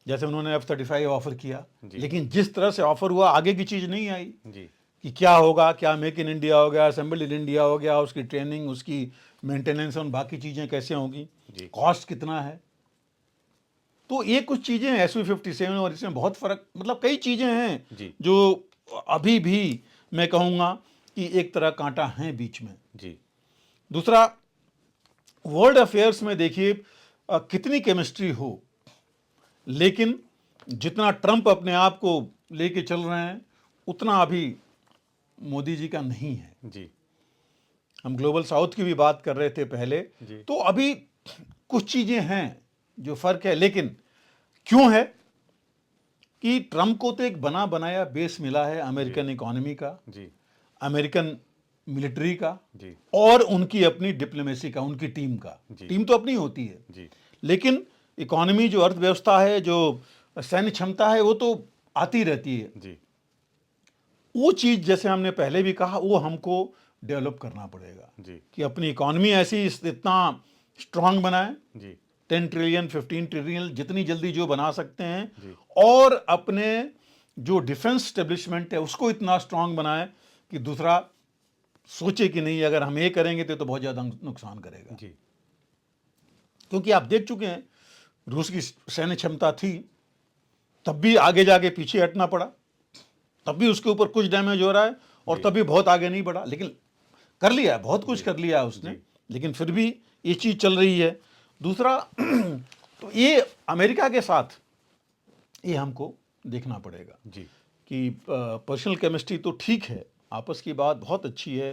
Speaker 2: जैसे उन्होंने F-35 ऑफर किया,
Speaker 1: जी।
Speaker 2: लेकिन जिस तरह से ऑफर हुआ आगे की चीज़ नहीं आई
Speaker 1: जी
Speaker 2: कि क्या होगा, क्या मेक इन इंडिया हो गया, असेंबल इन इंडिया हो गया, उसकी ट्रेनिंग, उसकी मेंटेनेंस और बाकी चीज़ें कैसे होंगी,
Speaker 1: जी
Speaker 2: कॉस्ट कितना है। तो ये कुछ चीज़ें हैं Su-57 और इसमें बहुत फ़र्क, मतलब कई चीज़ें हैं
Speaker 1: जी
Speaker 2: जो अभी भी मैं कहूँगा कि एक तरह कांटा है बीच में।
Speaker 1: जी
Speaker 2: दूसरा, वर्ल्ड अफेयर्स में देखिए कितनी केमिस्ट्री हो, लेकिन जितना ट्रंप अपने आप को लेके चल रहे हैं उतना अभी मोदी जी का नहीं है।
Speaker 1: जी
Speaker 2: हम ग्लोबल साउथ की भी बात कर रहे थे पहले,
Speaker 1: जी
Speaker 2: तो अभी कुछ चीज़ें हैं जो फ़र्क है, लेकिन क्यों है कि ट्रंप को तो एक बना बनाया बेस मिला है अमेरिकन इकोनॉमी का,
Speaker 1: जी
Speaker 2: अमेरिकन मिलिट्री का,
Speaker 1: जी
Speaker 2: और उनकी अपनी डिप्लोमेसी का, उनकी टीम का।
Speaker 1: जी।
Speaker 2: टीम तो अपनी होती है,
Speaker 1: जी
Speaker 2: लेकिन इकोनॉमी, जो अर्थव्यवस्था है, जो सैन्य क्षमता है, वो तो आती रहती है।
Speaker 1: जी
Speaker 2: वो चीज़, जैसे हमने पहले भी कहा, वो हमको डेवलप करना पड़ेगा
Speaker 1: जी
Speaker 2: कि अपनी इकोनॉमी ऐसी इतना स्ट्रांग बनाए,
Speaker 1: जी
Speaker 2: 10 ट्रिलियन 15 ट्रिलियन जितनी जल्दी जो बना सकते हैं,
Speaker 1: जी
Speaker 2: और अपने जो डिफेंस स्टेब्लिशमेंट है उसको इतना स्ट्रांग बनाए कि दूसरा सोचे कि नहीं, अगर हम ये करेंगे तो बहुत ज़्यादा नुकसान करेगा।
Speaker 1: जी
Speaker 2: क्योंकि आप देख चुके हैं रूस की सैन्य क्षमता थी, तब भी आगे जाके पीछे हटना पड़ा, तब भी उसके ऊपर कुछ डैमेज हो रहा है, और तब भी बहुत आगे नहीं बढ़ा, लेकिन कर लिया, बहुत कुछ कर लिया उसने, लेकिन फिर भी ये चीज़ चल रही है। दूसरा तो ये अमेरिका के साथ ये हमको देखना पड़ेगा
Speaker 1: जी
Speaker 2: कि पर्सनल केमिस्ट्री तो ठीक है, आपस की बात बहुत अच्छी है।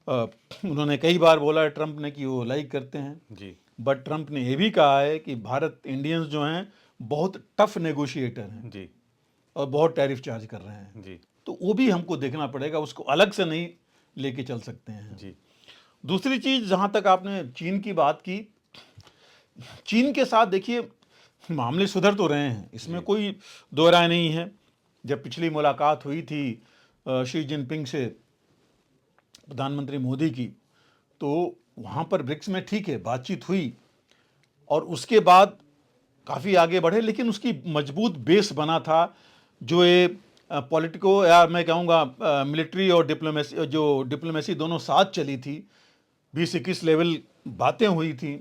Speaker 2: उन्होंने कई बार बोला है ट्रंप ने कि वो लाइक करते हैं,
Speaker 1: जी
Speaker 2: बट ट्रंप ने ये भी कहा है कि भारत, इंडियंस जो हैं बहुत टफ नेगोशिएटर हैं
Speaker 1: जी
Speaker 2: और बहुत टैरिफ चार्ज कर रहे हैं,
Speaker 1: जी
Speaker 2: तो वो भी हमको देखना पड़ेगा, उसको अलग से नहीं लेके चल सकते हैं।
Speaker 1: जी
Speaker 2: दूसरी चीज़, जहाँ तक आपने चीन की बात की, चीन के साथ देखिए मामले सुधर तो रहे हैं, इसमें कोई दो राय नहीं है। जब पिछली मुलाकात हुई थी शी जिनपिंग से प्रधानमंत्री मोदी की, तो वहाँ पर ब्रिक्स में ठीक है बातचीत हुई, और उसके बाद काफ़ी आगे बढ़े, लेकिन उसकी मजबूत बेस बना था जो ये पॉलिटिको, या मैं कहूँगा मिलिट्री और डिप्लोमेसी, जो डिप्लोमेसी दोनों साथ चली थी, 20-21 लेवल बातें हुई थी,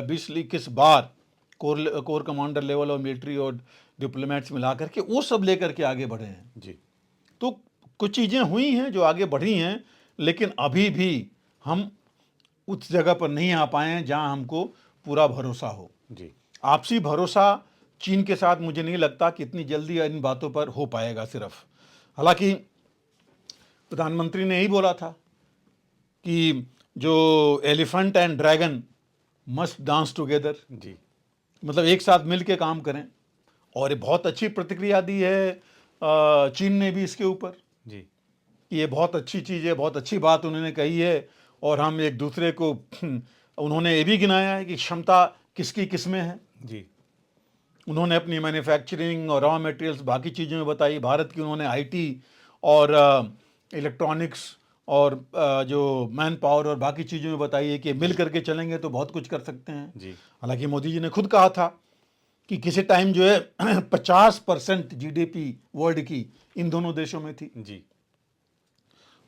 Speaker 2: 20-21 बार कोर कमांडर लेवल और मिलिट्री और डिप्लोमेट्स मिला करके, वो सब लेकर के आगे बढ़े हैं।
Speaker 1: जी
Speaker 2: तो कुछ चीज़ें हुई हैं जो आगे बढ़ी हैं, लेकिन अभी भी हम उस जगह पर नहीं आ पाए हैं जहां हमको पूरा भरोसा हो।
Speaker 1: जी
Speaker 2: आपसी भरोसा चीन के साथ मुझे नहीं लगता कि इतनी जल्दी इन बातों पर हो पाएगा सिर्फ। हालांकि प्रधानमंत्री ने यही बोला था कि जो elephant and dragon must dance together,
Speaker 1: जी
Speaker 2: मतलब एक साथ मिल के काम करें, और ये बहुत अच्छी प्रतिक्रिया दी है चीन ने भी इसके ऊपर
Speaker 1: जी
Speaker 2: कि ये बहुत अच्छी चीज़ है, बहुत अच्छी बात उन्होंने कही है, और हम एक दूसरे को उन्होंने ये भी गिनाया है कि क्षमता किसकी किस में है।
Speaker 1: जी
Speaker 2: उन्होंने अपनी मैन्युफैक्चरिंग और रॉ मटेरियल्स बाकी चीज़ों में बताई, भारत की उन्होंने आईटी और इलेक्ट्रॉनिक्स और जो मैन पावर और बाकी चीज़ों में बताई है कि मिल करके चलेंगे तो बहुत कुछ कर सकते हैं।
Speaker 1: जी
Speaker 2: हालांकि मोदी जी ने खुद कहा था कि किसी टाइम जो है 50% जीडीपी वर्ल्ड की इन दोनों देशों में थी।
Speaker 1: जी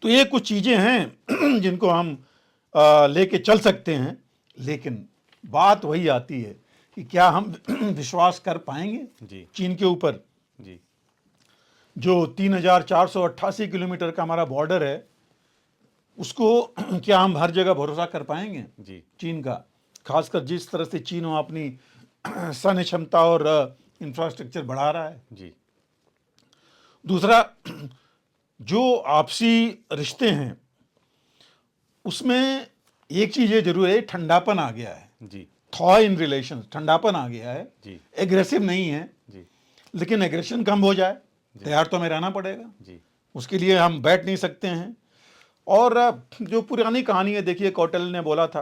Speaker 2: तो ये कुछ चीज़ें हैं जिनको हम लेके चल सकते हैं, लेकिन बात वही आती है कि क्या हम विश्वास कर पाएंगे
Speaker 1: जी
Speaker 2: चीन के ऊपर।
Speaker 1: जी
Speaker 2: जो 3,488 किलोमीटर का हमारा बॉर्डर है, उसको क्या हम हर जगह भरोसा कर पाएंगे
Speaker 1: जी
Speaker 2: चीन का, खासकर जिस तरह से चीन वहाँ अपनी सैन्य क्षमता और इंफ्रास्ट्रक्चर बढ़ा रहा है।
Speaker 1: जी
Speaker 2: दूसरा, जो आपसी रिश्ते हैं उसमें एक चीज़ ये जरूर है, ठंडापन आ गया है।
Speaker 1: जी
Speaker 2: थॉ इन रिलेशन, ठंडापन आ गया है।
Speaker 1: जी
Speaker 2: एग्रेसिव नहीं है,
Speaker 1: जी
Speaker 2: लेकिन एग्रेशन कम हो जाए, तैयार तो हमें रहना पड़ेगा।
Speaker 1: जी
Speaker 2: उसके लिए हम बैठ नहीं सकते हैं। और जो पुरानी कहानी है, देखिए कौटिल्य ने बोला था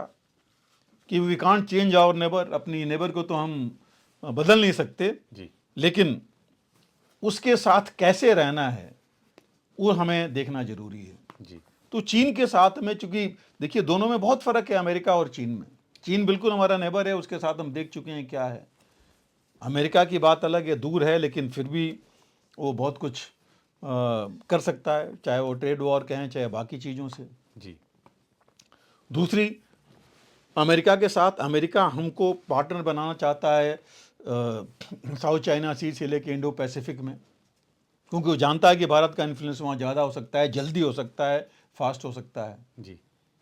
Speaker 2: कि we can't change our neighbour, अपनी नेबर को तो हम बदल नहीं सकते,
Speaker 1: जी
Speaker 2: लेकिन उसके साथ कैसे रहना है वो हमें देखना जरूरी है।
Speaker 1: जी
Speaker 2: तो चीन के साथ में, चूंकि देखिए दोनों में बहुत फर्क है, अमेरिका और चीन में। चीन बिल्कुल हमारा नेबर है, उसके साथ हम देख चुके हैं क्या है। अमेरिका की बात अलग है, दूर है, लेकिन फिर भी वो बहुत कुछ कर सकता है, चाहे वो ट्रेड वॉर कहें चाहे बाकी चीज़ों से।
Speaker 1: जी
Speaker 2: दूसरी, अमेरिका के साथ अमेरिका हमको पार्टनर बनाना चाहता है साउथ चाइना सी से लेके इंडो पैसिफिक में, क्योंकि वो जानता है कि भारत का इन्फ्लुएंस वहाँ ज़्यादा हो सकता है, जल्दी हो सकता है, फास्ट हो सकता है।
Speaker 1: जी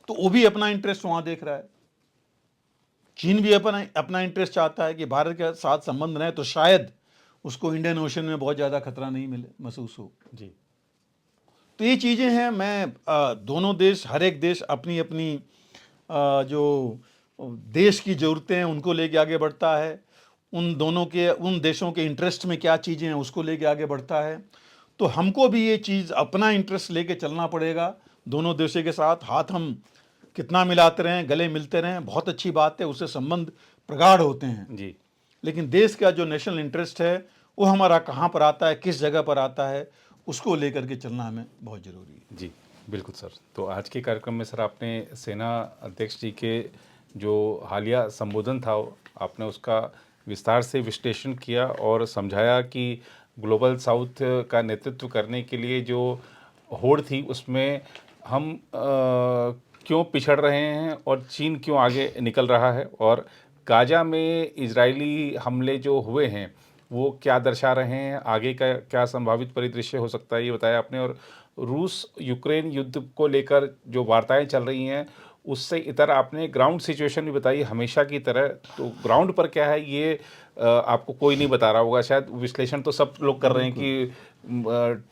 Speaker 2: तो वो भी अपना इंटरेस्ट वहाँ देख रहा है। चीन भी अपना इंटरेस्ट चाहता है कि भारत के साथ संबंध रहे, तो शायद उसको इंडियन ओशन में बहुत ज़्यादा खतरा नहीं मिले, महसूस हो।
Speaker 1: जी
Speaker 2: तो ये चीज़ें हैं। मैं दोनों देश, हर एक देश अपनी अपनी जो देश की ज़रूरतें हैं उनको लेके आगे बढ़ता है, उन देशों के इंटरेस्ट में क्या चीज़ें हैं उसको लेके आगे बढ़ता है। तो हमको भी ये चीज़, अपना इंटरेस्ट लेके चलना पड़ेगा। दोनों देशों के साथ हाथ हम कितना मिलाते रहें, गले मिलते रहें, बहुत अच्छी बात है, उससे संबंध प्रगाढ़ होते हैं।
Speaker 1: जी
Speaker 2: लेकिन देश का जो नेशनल इंटरेस्ट है वो हमारा कहाँ पर आता है, किस जगह पर आता है, उसको लेकर के चलना हमें बहुत ज़रूरी है।
Speaker 1: जी बिल्कुल सर। तो आज के कार्यक्रम में सर आपने सेना अध्यक्ष जी के जो हालिया संबोधन था, आपने उसका विस्तार से विश्लेषण किया और समझाया कि ग्लोबल साउथ का नेतृत्व करने के लिए जो होड़ थी उसमें हम क्यों पिछड़ रहे हैं और चीन क्यों आगे निकल रहा है, और गाजा में इजरायली हमले जो हुए हैं वो क्या दर्शा रहे हैं, आगे का क्या संभावित परिदृश्य हो सकता है ये बताया आपने। और रूस यूक्रेन युद्ध को लेकर जो वार्ताएं चल रही हैं उससे इतर आपने ग्राउंड सिचुएशन भी बताई हमेशा की तरह। तो ग्राउंड पर क्या है ये आपको कोई नहीं बता रहा होगा, शायद विश्लेषण तो सब लोग कर रहे हैं कि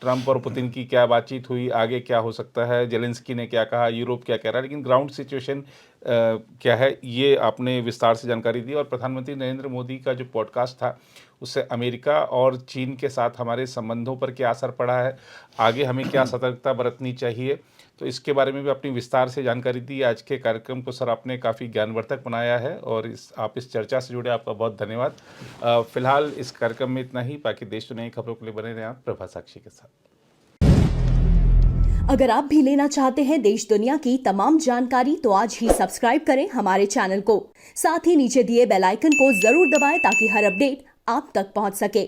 Speaker 1: ट्रंप और पुतिन की क्या बातचीत हुई, आगे क्या हो सकता है, जेलेंस्की ने क्या कहा, यूरोप क्या कह रहा है, लेकिन ग्राउंड सिचुएशन क्या है ये आपने विस्तार से जानकारी दी। और प्रधानमंत्री नरेंद्र मोदी का जो पॉडकास्ट था उससे अमेरिका और चीन के साथ हमारे संबंधों पर क्या असर पड़ा है, आगे हमें क्या सतर्कता बरतनी चाहिए, तो इसके बारे में भी अपनी विस्तार से जानकारी दी। आज के कार्यक्रम को सर आपने काफ़ी ज्ञानवर्धक बनाया है और आप इस चर्चा से जुड़े, आपका बहुत धन्यवाद। फिलहाल इस कार्यक्रम में इतना ही। बाकी देश दुनिया की खबरों के लिए बने रहें आप प्रभा साक्षी के साथ।
Speaker 3: अगर आप भी लेना चाहते हैं देश दुनिया की तमाम जानकारी तो आज ही सब्सक्राइब करें हमारे चैनल को। साथ ही नीचे दिए बेल आइकन को जरूर दबाएं ताकि हर अपडेट आप तक पहुंच सके।